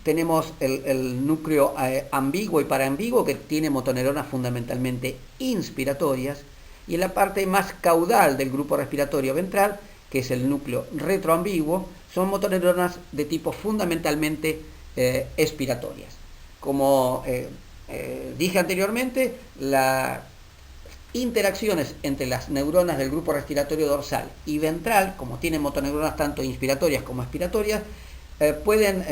tenemos el núcleo ambiguo y paraambiguo, que tiene motoneuronas fundamentalmente inspiratorias, y en la parte más caudal del grupo respiratorio ventral, que es el núcleo retroambiguo, son motoneuronas de tipo fundamentalmente expiratorias. Como dije anteriormente, las interacciones entre las neuronas del grupo respiratorio dorsal y ventral, como tienen motoneuronas tanto inspiratorias como expiratorias, pueden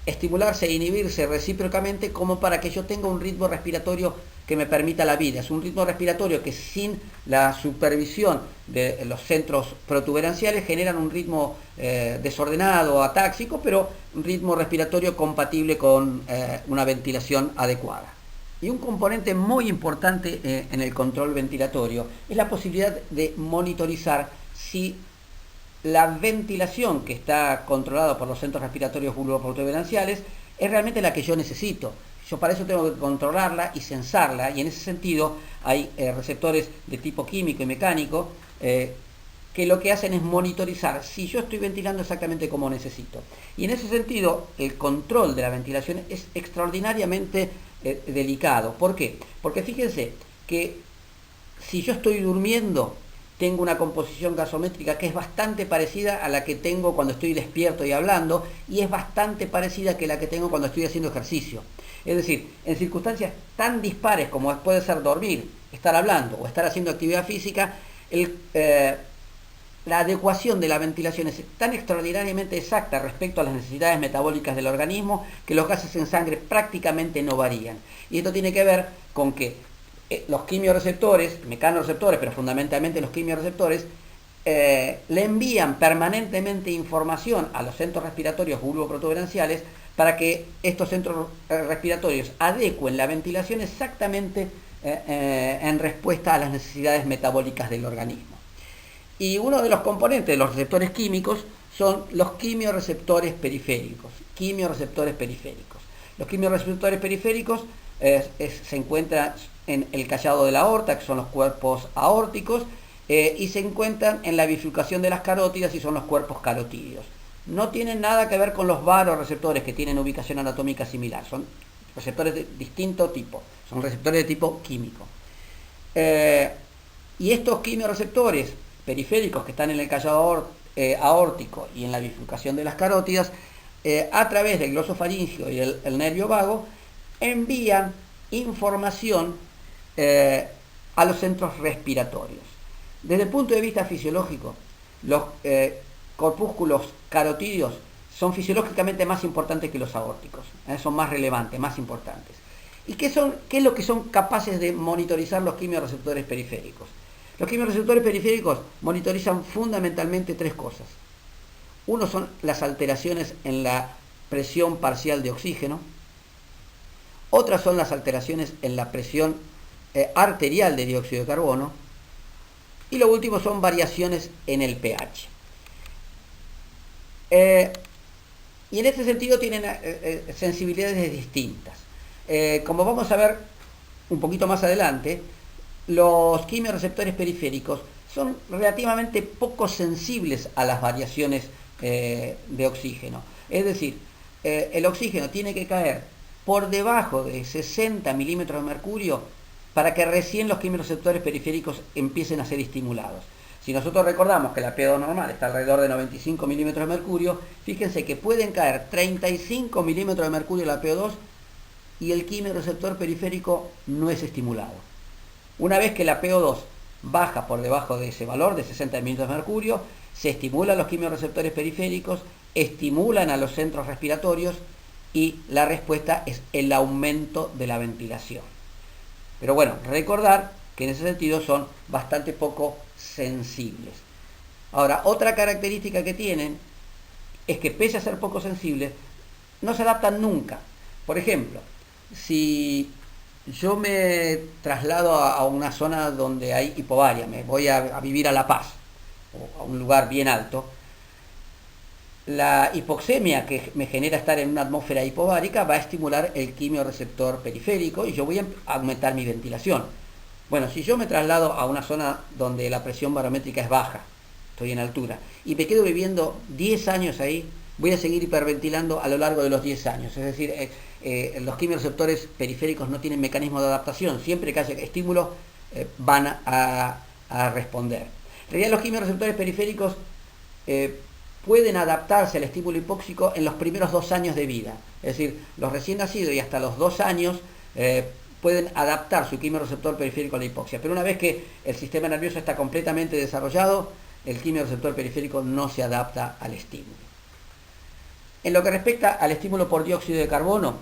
estimularse e inhibirse recíprocamente, como para que yo tenga un ritmo respiratorio que me permita la vida. Es un ritmo respiratorio que, sin la supervisión de los centros protuberanciales, generan un ritmo desordenado, atáxico, pero un ritmo respiratorio compatible con una ventilación adecuada. Y un componente muy importante en el control ventilatorio es la posibilidad de monitorizar si la ventilación que está controlada por los centros respiratorios bulboprotuberanciales es realmente la que yo necesito. Yo para eso tengo que controlarla y censarla, y en ese sentido hay receptores de tipo químico y mecánico que lo que hacen es monitorizar si yo estoy ventilando exactamente como necesito. Y en ese sentido, el control de la ventilación es extraordinariamente delicado. ¿Por qué? Porque fíjense que si yo estoy durmiendo, tengo una composición gasométrica que es bastante parecida a la que tengo cuando estoy despierto y hablando, y es bastante parecida que la que tengo cuando estoy haciendo ejercicio. Es decir, en circunstancias tan dispares como puede ser dormir, estar hablando o estar haciendo actividad física, la adecuación de la ventilación es tan extraordinariamente exacta respecto a las necesidades metabólicas del organismo, que los gases en sangre prácticamente no varían. Y esto tiene que ver con que los quimioreceptores, mecanoreceptores, pero fundamentalmente los quimioreceptores, le envían permanentemente información a los centros respiratorios bulboprotuberanciales para que estos centros respiratorios adecuen la ventilación exactamente en respuesta a las necesidades metabólicas del organismo. Y uno de los componentes de los receptores químicos son los quimioreceptores periféricos. Los quimioreceptores periféricos se encuentran en el callado de la aorta, que son los cuerpos aórticos, y se encuentran en la bifurcación de las carótidas, y son los cuerpos carotídeos. No tienen nada que ver con los varoreceptores, que tienen ubicación anatómica similar. Son receptores de distinto tipo, son receptores de tipo químico. Y estos quimioreceptores periféricos, que están en el callado aórtico y en la bifurcación de las carótidas, a través del glosofaringio y el nervio vago, envían información a los centros respiratorios. Desde el punto de vista fisiológico, los corpúsculos carotídeos son fisiológicamente más importantes que los aórticos, son más relevantes, más importantes. ¿Y qué es lo que son capaces de monitorizar los quimioreceptores periféricos? Los quimioreceptores periféricos monitorizan fundamentalmente tres cosas. Uno son las alteraciones en la presión parcial de oxígeno. Otras son las alteraciones en la presión arterial de dióxido de carbono. Y lo último son variaciones en el pH. Y en este sentido tienen sensibilidades distintas. Como vamos a ver un poquito más adelante, los quimioreceptores periféricos son relativamente poco sensibles a las variaciones de oxígeno. Es decir, el oxígeno tiene que caer por debajo de 60 milímetros de mercurio para que recién los quimioreceptores periféricos empiecen a ser estimulados. Si nosotros recordamos que la PO2 normal está alrededor de 95 milímetros de mercurio, fíjense que pueden caer 35 milímetros de mercurio en la PO2 y el quimioreceptor periférico no es estimulado. Una vez que la PO2 baja por debajo de ese valor de 60 milímetros de mercurio, se estimulan los quimioreceptores periféricos, estimulan a los centros respiratorios, y la respuesta es el aumento de la ventilación. Pero bueno, recordar que en ese sentido son bastante poco sensibles. Ahora, otra característica que tienen es que, pese a ser poco sensibles, no se adaptan nunca. Por ejemplo, si yo me traslado a una zona donde hay hipobaria, me voy a vivir a La Paz, o a un lugar bien alto, la hipoxemia que me genera estar en una atmósfera hipobárica va a estimular el quimioreceptor periférico y yo voy a aumentar mi ventilación. Bueno, si yo me traslado a una zona donde la presión barométrica es baja, estoy en altura, y me quedo viviendo 10 años ahí, voy a seguir hiperventilando a lo largo de los 10 años. Es decir, los quimiorreceptores periféricos no tienen mecanismo de adaptación. Siempre que haya estímulo van a responder. En realidad los quimiorreceptores periféricos pueden adaptarse al estímulo hipóxico en los primeros 2 años de vida. Es decir, los recién nacidos y hasta los 2 años pueden adaptar su quimiorreceptor periférico a la hipoxia. Pero una vez que el sistema nervioso está completamente desarrollado, el quimiorreceptor periférico no se adapta al estímulo. En lo que respecta al estímulo por dióxido de carbono,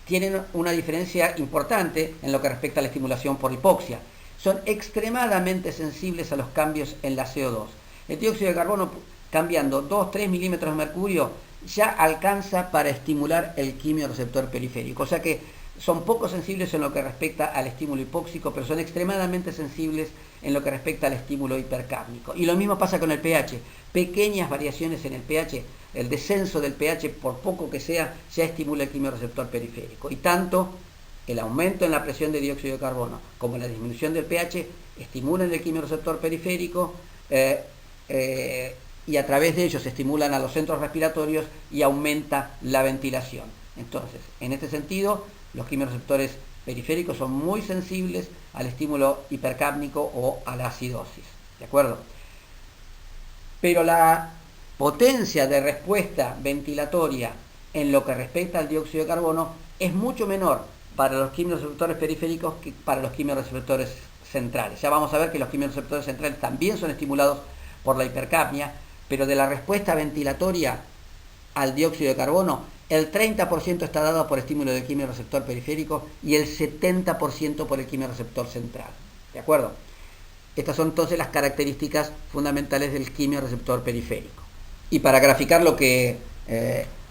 tienen una diferencia importante en lo que respecta a la estimulación por hipoxia. Son extremadamente sensibles a los cambios en la CO2. El dióxido de carbono, cambiando 2-3 milímetros de mercurio, ya alcanza para estimular el quimiorreceptor periférico. O sea que son poco sensibles en lo que respecta al estímulo hipóxico, pero son extremadamente sensibles en lo que respecta al estímulo hipercápnico. Y lo mismo pasa con el pH. Pequeñas variaciones en el pH, el descenso del pH, por poco que sea, ya estimula el quimiorreceptor periférico. Y tanto el aumento en la presión de dióxido de carbono como la disminución del pH estimulan el quimiorreceptor periférico y a través de ellos se estimulan a los centros respiratorios y aumenta la ventilación. Entonces, en este sentido, los quimiorreceptores periféricos son muy sensibles al estímulo hipercápnico o a la acidosis. ¿De acuerdo? Pero la potencia de respuesta ventilatoria en lo que respecta al dióxido de carbono es mucho menor para los quimiorreceptores periféricos que para los quimiorreceptores centrales. Ya vamos a ver que los quimiorreceptores centrales también son estimulados por la hipercapnia, pero de la respuesta ventilatoria al dióxido de carbono, el 30% está dado por estímulo del quimiorreceptor periférico y el 70% por el quimiorreceptor central. ¿De acuerdo? Estas son entonces las características fundamentales del quimiorreceptor periférico. Y para graficar lo que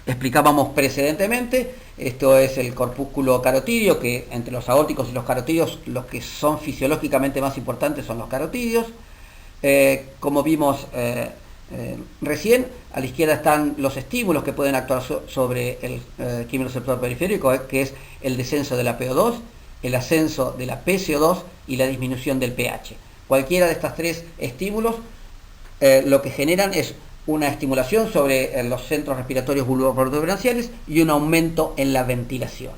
explicábamos precedentemente, esto es el corpúsculo carotídeo, que entre los aórticos y los carotídeos, los que son fisiológicamente más importantes son los carotídeos. Como vimos recién, a la izquierda están los estímulos que pueden actuar sobre el quimiorreceptor periférico, que es el descenso de la PO2, el ascenso de la PCO2 y la disminución del pH. Cualquiera de estos 3 estímulos lo que generan es una estimulación sobre los centros respiratorios bulboprotubernciales y un aumento en la ventilación.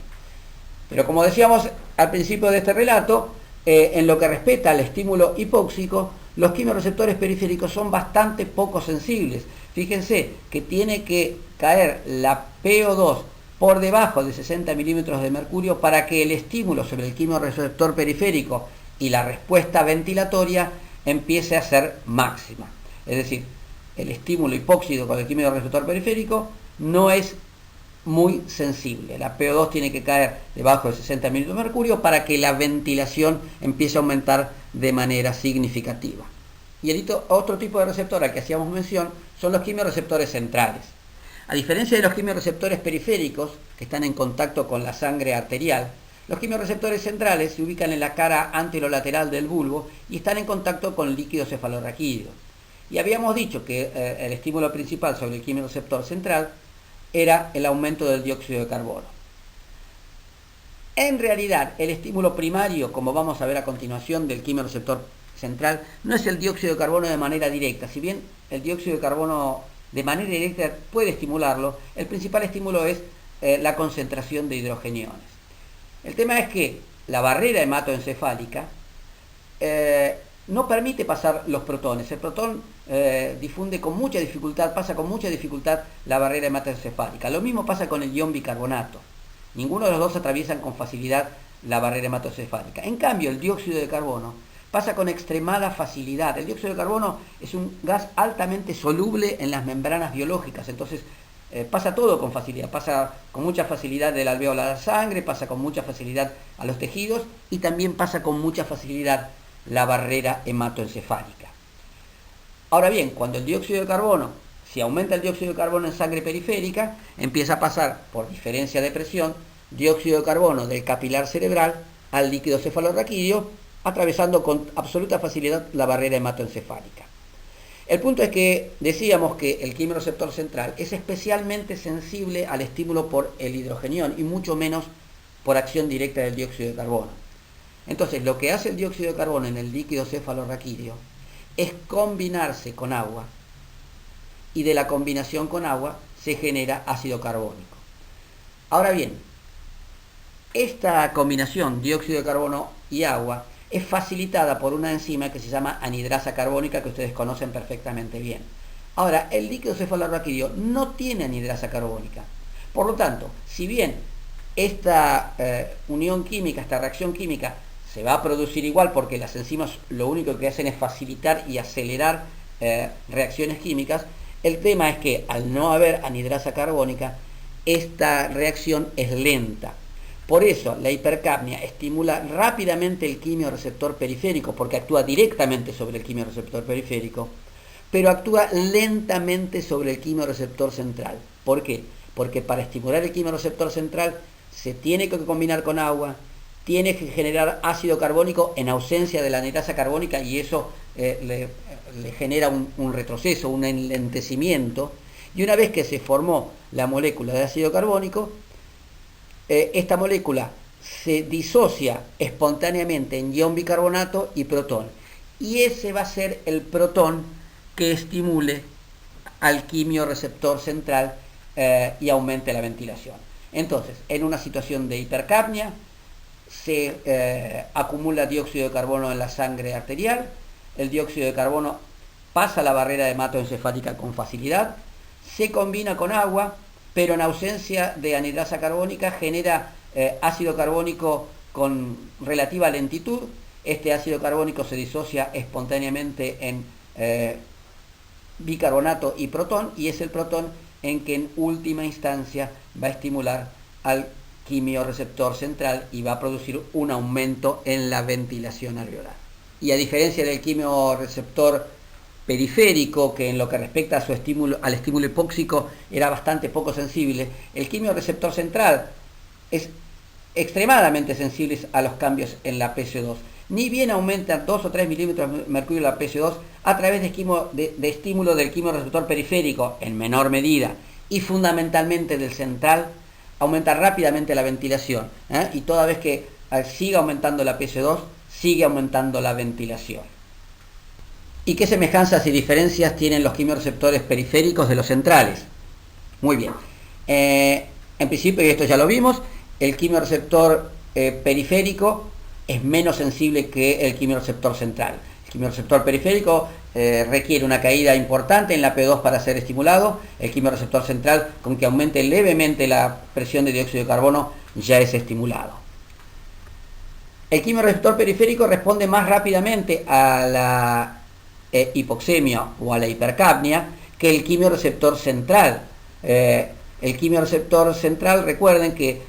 Pero como decíamos al principio de este relato, en lo que respecta al estímulo hipóxico, los quimiorreceptores periféricos son bastante poco sensibles. Fíjense que tiene que caer la PO2 por debajo de 60 milímetros de mercurio para que el estímulo sobre el quimiorreceptor periférico y la respuesta ventilatoria empiece a ser máxima. Es decir, el estímulo hipóxico con el quimiorreceptor periférico no es muy sensible. La PO2 tiene que caer debajo de 60 milímetros de mercurio para que la ventilación empiece a aumentar de manera significativa. Y el otro tipo de receptor al que hacíamos mención son los quimiorreceptores centrales. A diferencia de los quimiorreceptores periféricos, que están en contacto con la sangre arterial, los quimiorreceptores centrales se ubican en la cara anterolateral del bulbo y están en contacto con el líquido cefalorraquídeo. Y habíamos dicho que el estímulo principal sobre el quimiorreceptor central era el aumento del dióxido de carbono. En realidad, el estímulo primario, como vamos a ver a continuación, del quimiorreceptor central, no es el dióxido de carbono de manera directa. Si bien el dióxido de carbono de manera directa puede estimularlo, el principal estímulo es la concentración de hidrogeniones. El tema es que la barrera hematoencefálica no permite pasar los protones. El protón difunde con mucha dificultad, pasa con mucha dificultad la barrera hematoencefálica. Lo mismo pasa con el ion bicarbonato. Ninguno de los dos atraviesan con facilidad la barrera hematoencefálica. En cambio, el dióxido de carbono pasa con extremada facilidad. El dióxido de carbono es un gas altamente soluble en las membranas biológicas, entonces pasa todo con facilidad, pasa con mucha facilidad del alvéolo a la sangre, pasa con mucha facilidad a los tejidos y también pasa con mucha facilidad la barrera hematoencefálica. Ahora bien, cuando el dióxido de carbono, si aumenta el dióxido de carbono en sangre periférica, empieza a pasar por diferencia de presión dióxido de carbono del capilar cerebral al líquido cefalorraquídeo, atravesando con absoluta facilidad la barrera hematoencefálica. El punto es que decíamos que el quimiorreceptor central es especialmente sensible al estímulo por el hidrogenión y mucho menos por acción directa del dióxido de carbono. Entonces, lo que hace el dióxido de carbono en el líquido cefalorraquídeo es combinarse con agua y de la combinación con agua se genera ácido carbónico. Ahora bien, esta combinación dióxido de carbono y agua es facilitada por una enzima que se llama anhidrasa carbónica, que ustedes conocen perfectamente bien. Ahora, el líquido cefalorraquídeo no tiene anhidrasa carbónica. Por lo tanto, si bien esta unión química, esta reacción química, se va a producir igual porque las enzimas lo único que hacen es facilitar y acelerar reacciones químicas, el tema es que al no haber anhidrasa carbónica, esta reacción es lenta. Por eso la hipercapnia estimula rápidamente el quimioreceptor periférico, porque actúa directamente sobre el quimioreceptor periférico, pero actúa lentamente sobre el quimioreceptor central. ¿Por qué? Porque para estimular el quimioreceptor central se tiene que combinar con agua, tiene que generar ácido carbónico en ausencia de la anhidrasa carbónica, y eso le genera un retroceso, un enlentecimiento. Y una vez que se formó la molécula de ácido carbónico, esta molécula se disocia espontáneamente en ion bicarbonato y protón. Y ese va a ser el protón que estimule al quimioreceptor central y aumente la ventilación. Entonces, en una situación de hipercapnia, se acumula dióxido de carbono en la sangre arterial. El dióxido de carbono pasa la barrera hematoencefálica con facilidad, se combina con agua, pero en ausencia de anhidrasa carbónica genera ácido carbónico con relativa lentitud. Este ácido carbónico se disocia espontáneamente en bicarbonato y protón, y es el protón en que en última instancia va a estimular al quimioreceptor central y va a producir un aumento en la ventilación alveolar. Y a diferencia del quimioreceptor periférico, que en lo que respecta a su estímulo, al estímulo hipóxico era bastante poco sensible, el quimioreceptor central es extremadamente sensible a los cambios en la PCO2. Ni bien aumenta 2 o 3 milímetros de mercurio la PCO2 a través de estímulo del quimioreceptor periférico en menor medida y fundamentalmente del central, aumenta rápidamente la ventilación, y toda vez que siga aumentando la PCO2, sigue aumentando la ventilación. ¿Y qué semejanzas y diferencias tienen los quimioreceptores periféricos de los centrales? Muy bien. En principio, y esto ya lo vimos, el quimioreceptor periférico es menos sensible que el quimioreceptor central. El quimioreceptor periférico requiere una caída importante en la P2 para ser estimulado. El quimioreceptor central, con que aumente levemente la presión de dióxido de carbono, ya es estimulado. El quimioreceptor periférico responde más rápidamente a la hipoxemia o a la hipercapnia que el quimioreceptor central. El quimioreceptor central, recuerden que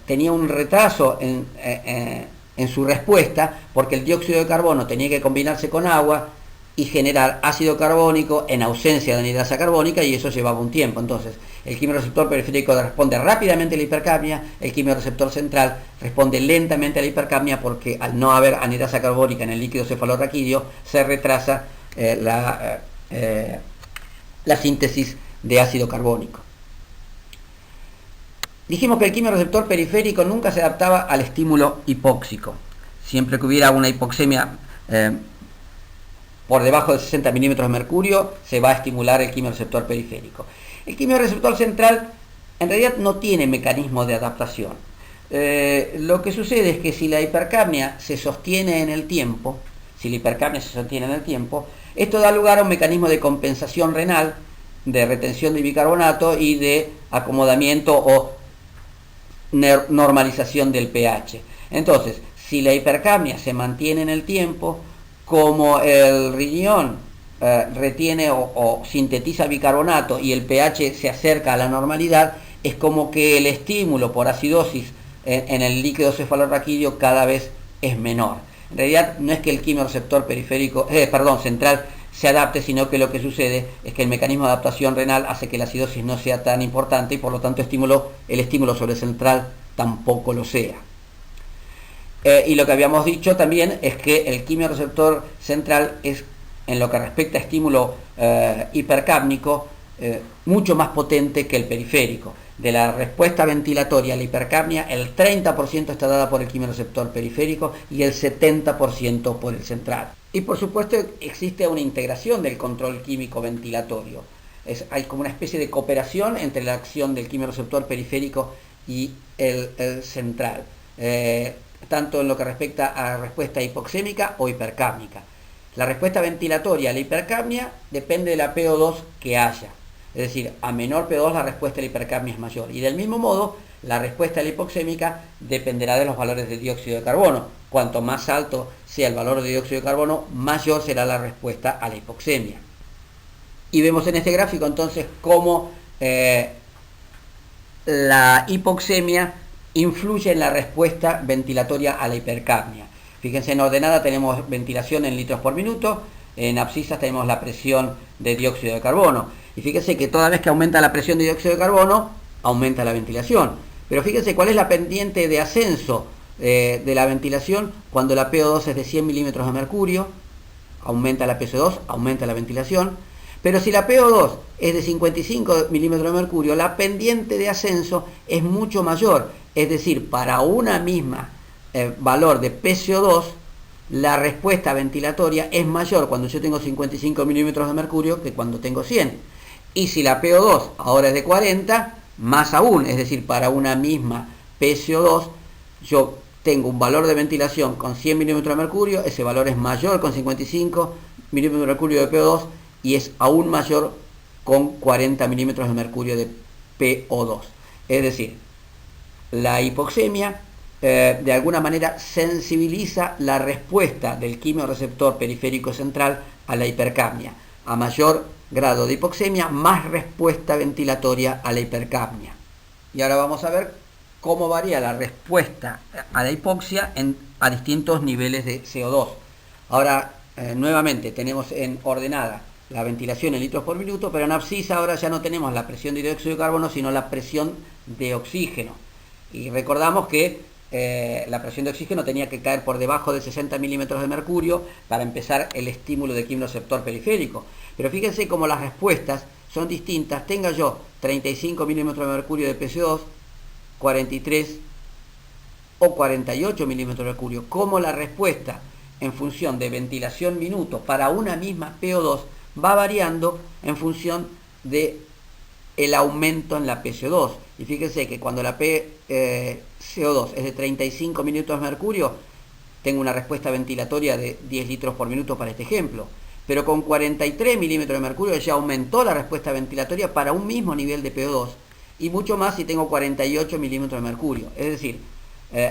tenía un retraso en su respuesta, porque el dióxido de carbono tenía que combinarse con agua y generar ácido carbónico en ausencia de anhidrasa carbónica, y eso llevaba un tiempo. Entonces, el quimioreceptor periférico responde rápidamente a la hipercapnia, el quimioreceptor central responde lentamente a la hipercapnia, porque al no haber anhidrasa carbónica en el líquido cefalorraquídeo, se retrasa la síntesis de ácido carbónico. Dijimos que el quimioreceptor periférico nunca se adaptaba al estímulo hipóxico. Siempre que hubiera una hipoxemia por debajo de 60 milímetros de mercurio, se va a estimular el quimioreceptor periférico. El quimioreceptor central en realidad no tiene mecanismo de adaptación. Lo que sucede es que si la hipercapnia se sostiene en el tiempo, esto da lugar a un mecanismo de compensación renal, de retención de bicarbonato y de acomodamiento o normalización del pH. Entonces, si la hipercapnia se mantiene en el tiempo, como el riñón retiene o sintetiza bicarbonato y el pH se acerca a la normalidad, es como que el estímulo por acidosis en el líquido cefalorraquídeo cada vez es menor. En realidad no es que el quimioreceptor central se adapte, sino que lo que sucede es que el mecanismo de adaptación renal hace que la acidosis no sea tan importante y por lo tanto el estímulo sobre el central tampoco lo sea. Y lo que habíamos dicho también es que el quimioreceptor central es, en lo que respecta a estímulo hipercápnico, mucho más potente que el periférico. De la respuesta ventilatoria a la hipercapnia, el 30% está dada por el quimioreceptor periférico y el 70% por el central. Y por supuesto existe una integración del control químico ventilatorio. Hay como una especie de cooperación entre la acción del quimiorreceptor periférico y el central, tanto en lo que respecta a respuesta hipoxémica o hipercápnica. La respuesta ventilatoria a la hipercapnia depende de la PO2 que haya. Es decir, a menor PO2 la respuesta a la hipercapnia es mayor. Y del mismo modo, la respuesta a la hipoxémica dependerá de los valores de dióxido de carbono. Cuanto más alto sea el valor de dióxido de carbono, mayor será la respuesta a la hipoxemia. Y vemos en este gráfico entonces cómo la hipoxemia influye en la respuesta ventilatoria a la hipercapnia. Fíjense, en ordenada tenemos ventilación en litros por minuto, en abscisas tenemos la presión de dióxido de carbono. Y fíjense que toda vez que aumenta la presión de dióxido de carbono, aumenta la ventilación. Pero fíjense cuál es la pendiente de ascenso de la ventilación cuando la PO2 es de 100 milímetros de mercurio, aumenta la PCO2, aumenta la ventilación. Pero si la PO2 es de 55 milímetros de mercurio, la pendiente de ascenso es mucho mayor. Es decir, para una misma valor de PCO2, la respuesta ventilatoria es mayor cuando yo tengo 55 milímetros de mercurio que cuando tengo 100. Y si la PO2 ahora es de 40, más aún, es decir, para una misma PCO2, yo tengo un valor de ventilación con 100 milímetros de mercurio, ese valor es mayor con 55 milímetros de mercurio de PO2 y es aún mayor con 40 milímetros de mercurio de PO2. Es decir, la hipoxemia de alguna manera sensibiliza la respuesta del quimiorreceptor periférico central a la hipercapnia. A mayor grado de hipoxemia, más respuesta ventilatoria a la hipercapnia. Y ahora vamos a ver cómo varía la respuesta a la hipoxia a distintos niveles de CO2. Ahora, nuevamente, tenemos en ordenada la ventilación en litros por minuto, pero en abscisa ahora ya no tenemos la presión de dióxido de carbono, sino la presión de oxígeno. Y recordamos que la presión de oxígeno tenía que caer por debajo de 60 milímetros de mercurio para empezar el estímulo del quimiorreceptor periférico. Pero fíjense cómo las respuestas son distintas. Tenga yo 35 milímetros de mercurio de PCO2, 43 o 48 milímetros de mercurio, cómo la respuesta en función de ventilación minuto para una misma PO2 va variando en función de el aumento en la PCO2. Y fíjense que cuando la PCO2 es de 35 milímetros de mercurio, tengo una respuesta ventilatoria de 10 litros por minuto para este ejemplo. Pero con 43 milímetros de mercurio ya aumentó la respuesta ventilatoria para un mismo nivel de PO2. Y mucho más si tengo 48 milímetros de mercurio. Es decir,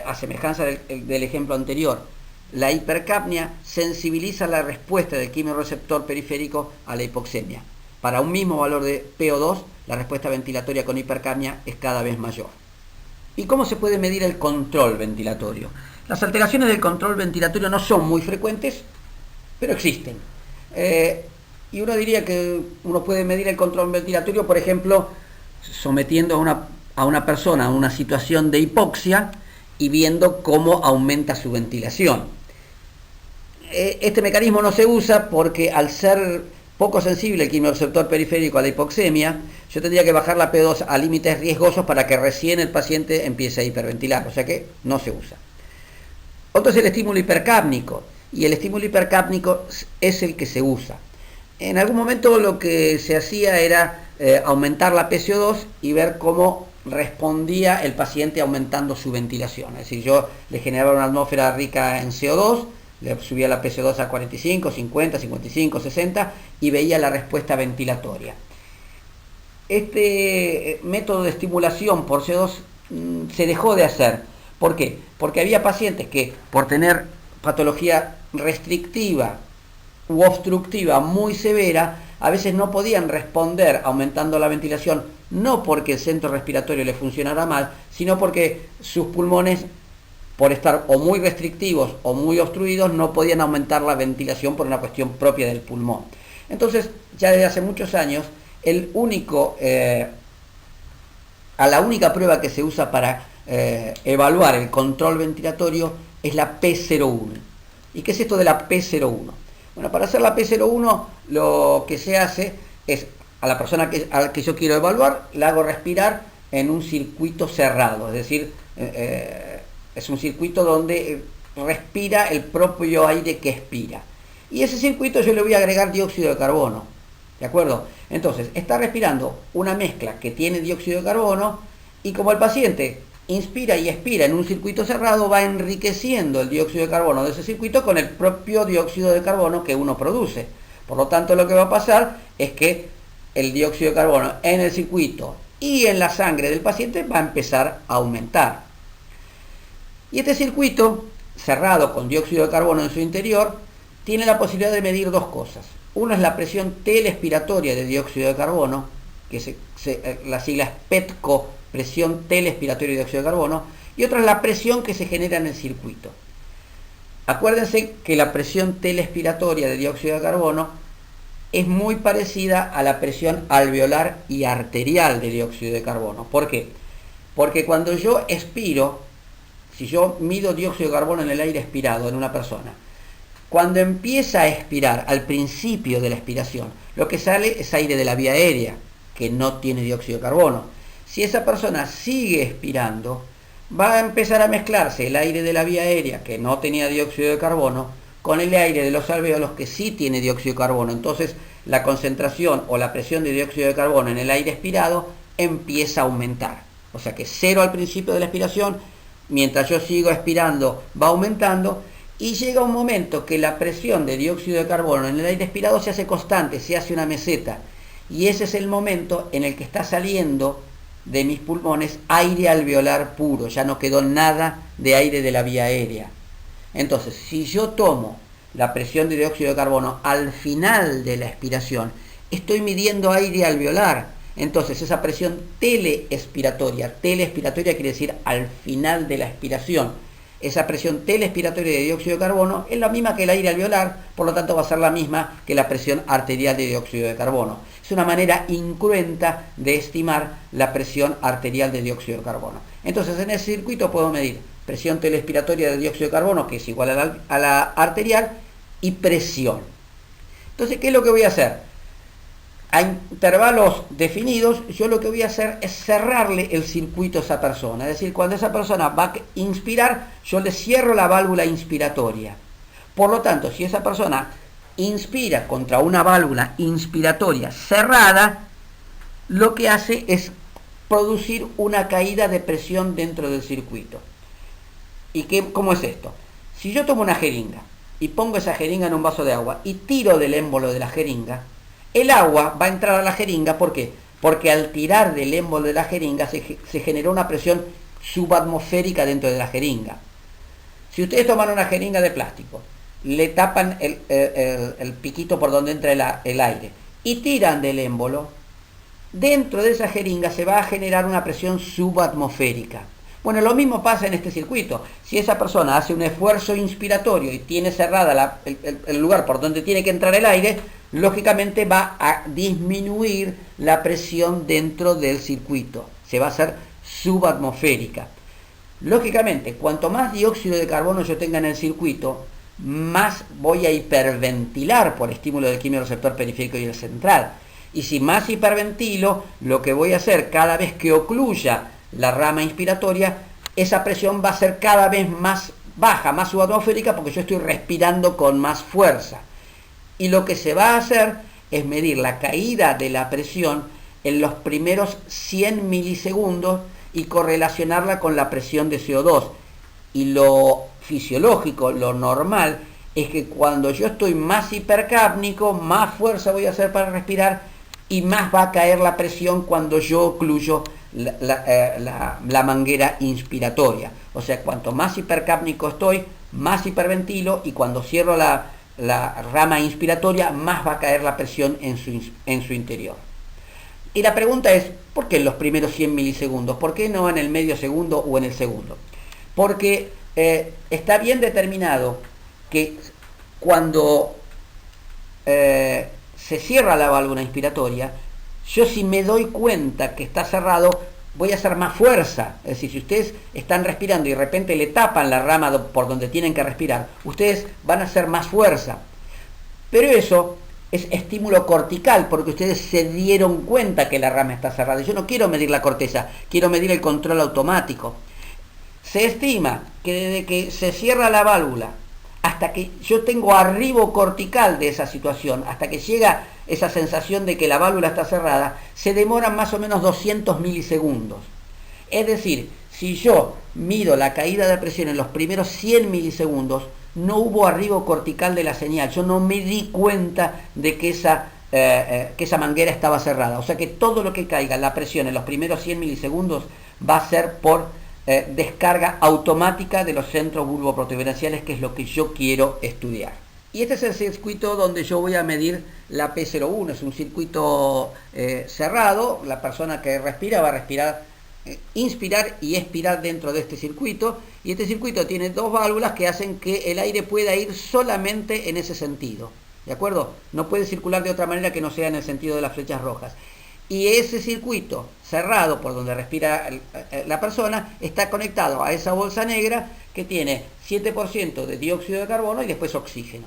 a semejanza del ejemplo anterior, la hipercapnia sensibiliza la respuesta del quimiorreceptor periférico a la hipoxemia. Para un mismo valor de PO2, la respuesta ventilatoria con hipercapnia es cada vez mayor. ¿Y cómo se puede medir el control ventilatorio? Las alteraciones del control ventilatorio no son muy frecuentes, pero existen. Y uno diría que uno puede medir el control ventilatorio, por ejemplo, sometiendo a una persona a una situación de hipoxia y viendo cómo aumenta su ventilación. Este mecanismo no se usa porque al ser poco sensible el quimiorreceptor periférico a la hipoxemia, yo tendría que bajar la P2 a límites riesgosos para que recién el paciente empiece a hiperventilar, o sea que no se usa. Otro es el estímulo hipercápnico, y el estímulo hipercápnico es el que se usa. En algún momento lo que se hacía era aumentar la PCO2 y ver cómo respondía el paciente aumentando su ventilación. Es decir, yo le generaba una atmósfera rica en CO2, le subía la PCO2 a 45, 50, 55, 60 y veía la respuesta ventilatoria. Este método de estimulación por CO2 se dejó de hacer. ¿Por qué? Porque había pacientes que por tener patología restrictiva u obstructiva muy severa, a veces no podían responder aumentando la ventilación, no porque el centro respiratorio le funcionara mal, sino porque sus pulmones, por estar o muy restrictivos o muy obstruidos, no podían aumentar la ventilación por una cuestión propia del pulmón. Entonces, ya desde hace muchos años, a la única prueba que se usa para evaluar el control ventilatorio es la P01. ¿Y qué es esto de la P01? Bueno, para hacer la P01 lo que se hace es a la persona a la que yo quiero evaluar, la hago respirar en un circuito cerrado, es decir, es un circuito donde respira el propio aire que expira. Y ese circuito yo le voy a agregar dióxido de carbono. ¿De acuerdo? Entonces, está respirando una mezcla que tiene dióxido de carbono y como el paciente inspira y expira en un circuito cerrado, va enriqueciendo el dióxido de carbono de ese circuito con el propio dióxido de carbono que uno produce. Por lo tanto, lo que va a pasar es que el dióxido de carbono en el circuito y en la sangre del paciente va a empezar a aumentar. Y este circuito cerrado con dióxido de carbono en su interior tiene la posibilidad de medir dos cosas. Una es la presión telespiratoria de dióxido de carbono, que las siglas PETCO, presión telespiratoria de dióxido de carbono, y otra es la presión que se genera en el circuito. Acuérdense que la presión telespiratoria de dióxido de carbono es muy parecida a la presión alveolar y arterial de dióxido de carbono. ¿Por qué? Porque cuando yo expiro, si yo mido dióxido de carbono en el aire expirado en una persona, cuando empieza a expirar, al principio de la expiración, lo que sale es aire de la vía aérea, que no tiene dióxido de carbono. Si esa persona sigue expirando, va a empezar a mezclarse el aire de la vía aérea, que no tenía dióxido de carbono, con el aire de los alvéolos, que sí tiene dióxido de carbono. Entonces, la concentración o la presión de dióxido de carbono en el aire expirado empieza a aumentar. O sea que 0 al principio de la expiración, mientras yo sigo expirando, va aumentando, y llega un momento que la presión de dióxido de carbono en el aire expirado se hace constante, se hace una meseta. Y ese es el momento en el que está saliendo de mis pulmones aire alveolar puro, ya no quedó nada de aire de la vía aérea. Entonces, si yo tomo la presión de dióxido de carbono al final de la expiración, estoy midiendo aire alveolar. Entonces, esa presión telespiratoria quiere decir al final de la expiración. Esa presión telespiratoria de dióxido de carbono es la misma que el aire alveolar, por lo tanto va a ser la misma que la presión arterial de dióxido de carbono. Es una manera incruenta de estimar la presión arterial de dióxido de carbono. Entonces, en ese circuito puedo medir presión telespiratoria de dióxido de carbono, que es igual a la arterial, y presión. Entonces, ¿qué es lo que voy a hacer? A intervalos definidos, yo lo que voy a hacer es cerrarle el circuito a esa persona. Es decir, cuando esa persona va a inspirar, yo le cierro la válvula inspiratoria. Por lo tanto, si esa persona inspira contra una válvula inspiratoria cerrada, lo que hace es producir una caída de presión dentro del circuito. ¿Y cómo es esto? Si yo tomo una jeringa y pongo esa jeringa en un vaso de agua y tiro del émbolo de la jeringa, el agua va a entrar a la jeringa. ¿Por qué? Porque al tirar del émbolo de la jeringa se generó una presión subatmosférica dentro de la jeringa. Si ustedes toman una jeringa de plástico, le tapan el piquito por donde entra el aire y tiran del émbolo, dentro de esa jeringa se va a generar una presión subatmosférica. Bueno, lo mismo pasa en este circuito. Si esa persona hace un esfuerzo inspiratorio y tiene cerrada el lugar por donde tiene que entrar el aire, lógicamente va a disminuir la presión dentro del circuito. Se va a hacer subatmosférica. Lógicamente, cuanto más dióxido de carbono yo tenga en el circuito, más voy a hiperventilar por estímulo del quimiorreceptor periférico y el central. Y si más hiperventilo, lo que voy a hacer cada vez que ocluya la rama inspiratoria, esa presión va a ser cada vez más baja, más subatmosférica, porque yo estoy respirando con más fuerza. Y lo que se va a hacer es medir la caída de la presión en los primeros 100 milisegundos y correlacionarla con la presión de CO2. Y lo fisiológico, lo normal, es que cuando yo estoy más hipercápnico, más fuerza voy a hacer para respirar y más va a caer la presión cuando yo ocluyo la manguera inspiratoria. O sea, cuanto más hipercápnico estoy, más hiperventilo, y cuando cierro la rama inspiratoria, más va a caer la presión en su interior. Y la pregunta es, ¿por qué en los primeros 100 milisegundos? ¿Por qué no en el medio segundo o en el segundo? Porque está bien determinado que cuando se cierra la válvula inspiratoria, yo, si me doy cuenta que está cerrado, voy a hacer más fuerza. Es decir, si ustedes están respirando y de repente le tapan la rama por donde tienen que respirar, ustedes van a hacer más fuerza. Pero eso es estímulo cortical, porque ustedes se dieron cuenta que la rama está cerrada. Yo no quiero medir la corteza, quiero medir el control automático. Se estima que desde que se cierra la válvula hasta que yo tengo arribo cortical de esa situación, hasta que llega esa sensación de que la válvula está cerrada, se demoran más o menos 200 milisegundos. Es decir, si yo mido la caída de presión en los primeros 100 milisegundos, no hubo arribo cortical de la señal. Yo no me di cuenta de que esa manguera estaba cerrada. O sea que todo lo que caiga la presión en los primeros 100 milisegundos va a ser por descarga automática de los centros bulboprotuberanciales, que es lo que yo quiero estudiar. Y este es el circuito donde yo voy a medir la P01. Es un circuito cerrado. La persona que respira va a respirar, inspirar y expirar dentro de este circuito, y este circuito tiene dos válvulas que hacen que el aire pueda ir solamente en ese sentido, ¿de acuerdo? No puede circular de otra manera que no sea en el sentido de las flechas rojas. Y ese circuito cerrado por donde respira la persona está conectado a esa bolsa negra que tiene 7% de dióxido de carbono y después oxígeno.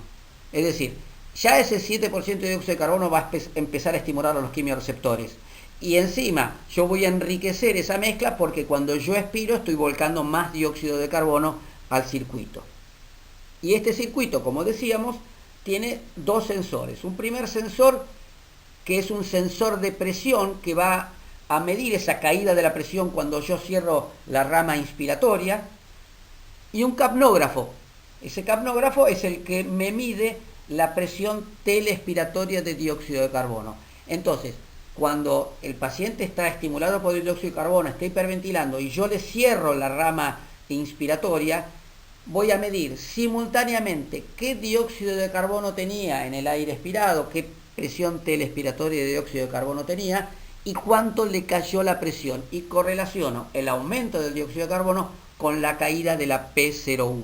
Es decir, ya ese 7% de dióxido de carbono va a empezar a estimular a los quimiorreceptores. Y encima yo voy a enriquecer esa mezcla porque cuando yo expiro estoy volcando más dióxido de carbono al circuito. Y este circuito, como decíamos, tiene dos sensores. Un primer sensor que es un sensor de presión que va a medir esa caída de la presión cuando yo cierro la rama inspiratoria. Y un capnógrafo. Ese capnógrafo es el que me mide la presión telespiratoria de dióxido de carbono. Entonces, cuando el paciente está estimulado por el dióxido de carbono, está hiperventilando y yo le cierro la rama inspiratoria, voy a medir simultáneamente qué dióxido de carbono tenía en el aire expirado, qué presión telespiratoria de dióxido de carbono tenía y cuánto le cayó la presión, y correlaciono el aumento del dióxido de carbono con la caída de la P01.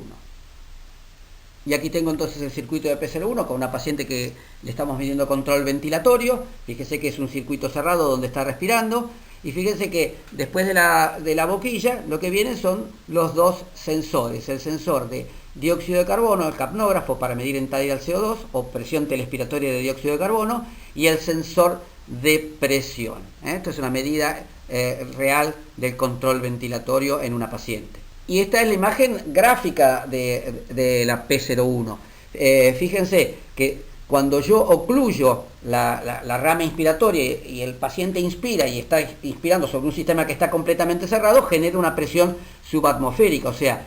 Y aquí tengo entonces el circuito de P01 con una paciente que le estamos midiendo control ventilatorio. Fíjese que es un circuito cerrado donde está respirando. Y fíjense que después de la boquilla lo que vienen son los dos sensores. El sensor de dióxido de carbono, el capnógrafo para medir entalía al CO2 o presión telespiratoria de dióxido de carbono, y el sensor de presión. Esto es una medida real del control ventilatorio en una paciente. Y esta es la imagen gráfica de la P01. Fíjense que cuando yo ocluyo la rama inspiratoria y el paciente inspira y está inspirando sobre un sistema que está completamente cerrado, genera una presión subatmosférica. O sea,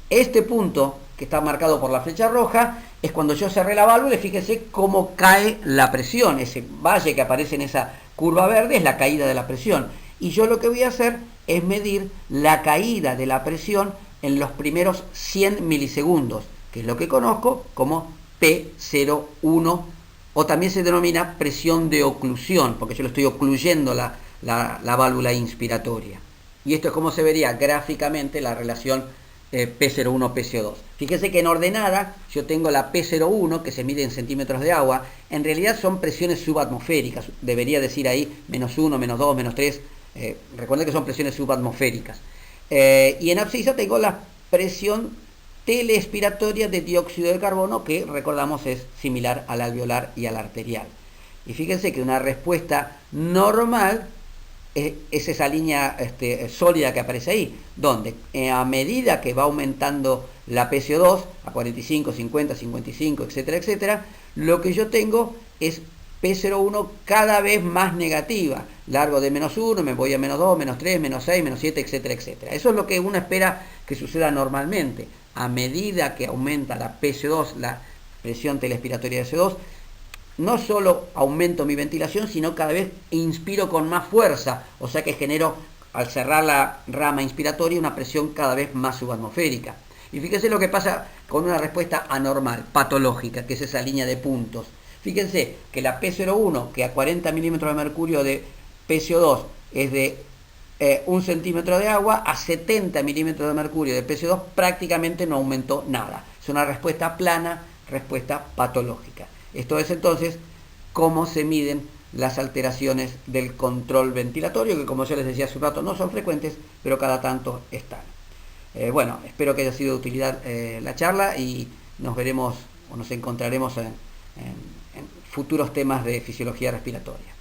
este punto que está marcado por la flecha roja es cuando yo cerré la válvula, y fíjense cómo cae la presión. Ese valle que aparece en esa curva verde es la caída de la presión. Y yo lo que voy a hacer es medir la caída de la presión en los primeros 100 milisegundos, que es lo que conozco como P01, o también se denomina presión de oclusión, porque yo lo estoy ocluyendo la válvula inspiratoria. Y esto es como se vería gráficamente la relación P01-PCO2. Fíjense que en ordenada yo tengo la P01, que se mide en centímetros de agua. En realidad son presiones subatmosféricas, debería decir ahí -1, -2, -3. Recuerden que son presiones subatmosféricas. Y en abscisa tengo la presión telespiratoria de dióxido de carbono, que recordamos es similar al alveolar y al arterial. Y fíjense que una respuesta normal es esa línea sólida que aparece ahí, donde a medida que va aumentando la PCO2 a 45, 50, 55, etcétera, etcétera, lo que yo tengo es P01 cada vez más negativa. Largo de -1, me voy a -2, -3, -6, -7, etcétera, etcétera. Eso es lo que uno espera que suceda normalmente. A medida que aumenta la PCO2, la presión telespiratoria de CO2, no solo aumento mi ventilación, sino cada vez inspiro con más fuerza. O sea que genero, al cerrar la rama inspiratoria, una presión cada vez más subatmosférica. Y fíjense lo que pasa con una respuesta anormal, patológica, que es esa línea de puntos. Fíjense que la P01, que a 40 milímetros de mercurio de PCO2 es de 1 centímetro de agua, a 70 milímetros de mercurio de PCO2 prácticamente no aumentó nada. Es una respuesta plana, respuesta patológica. Esto es entonces cómo se miden las alteraciones del control ventilatorio, que como yo les decía hace un rato no son frecuentes, pero cada tanto están. Bueno, espero que haya sido de utilidad la charla, y nos veremos o nos encontraremos en futuros temas de fisiología respiratoria.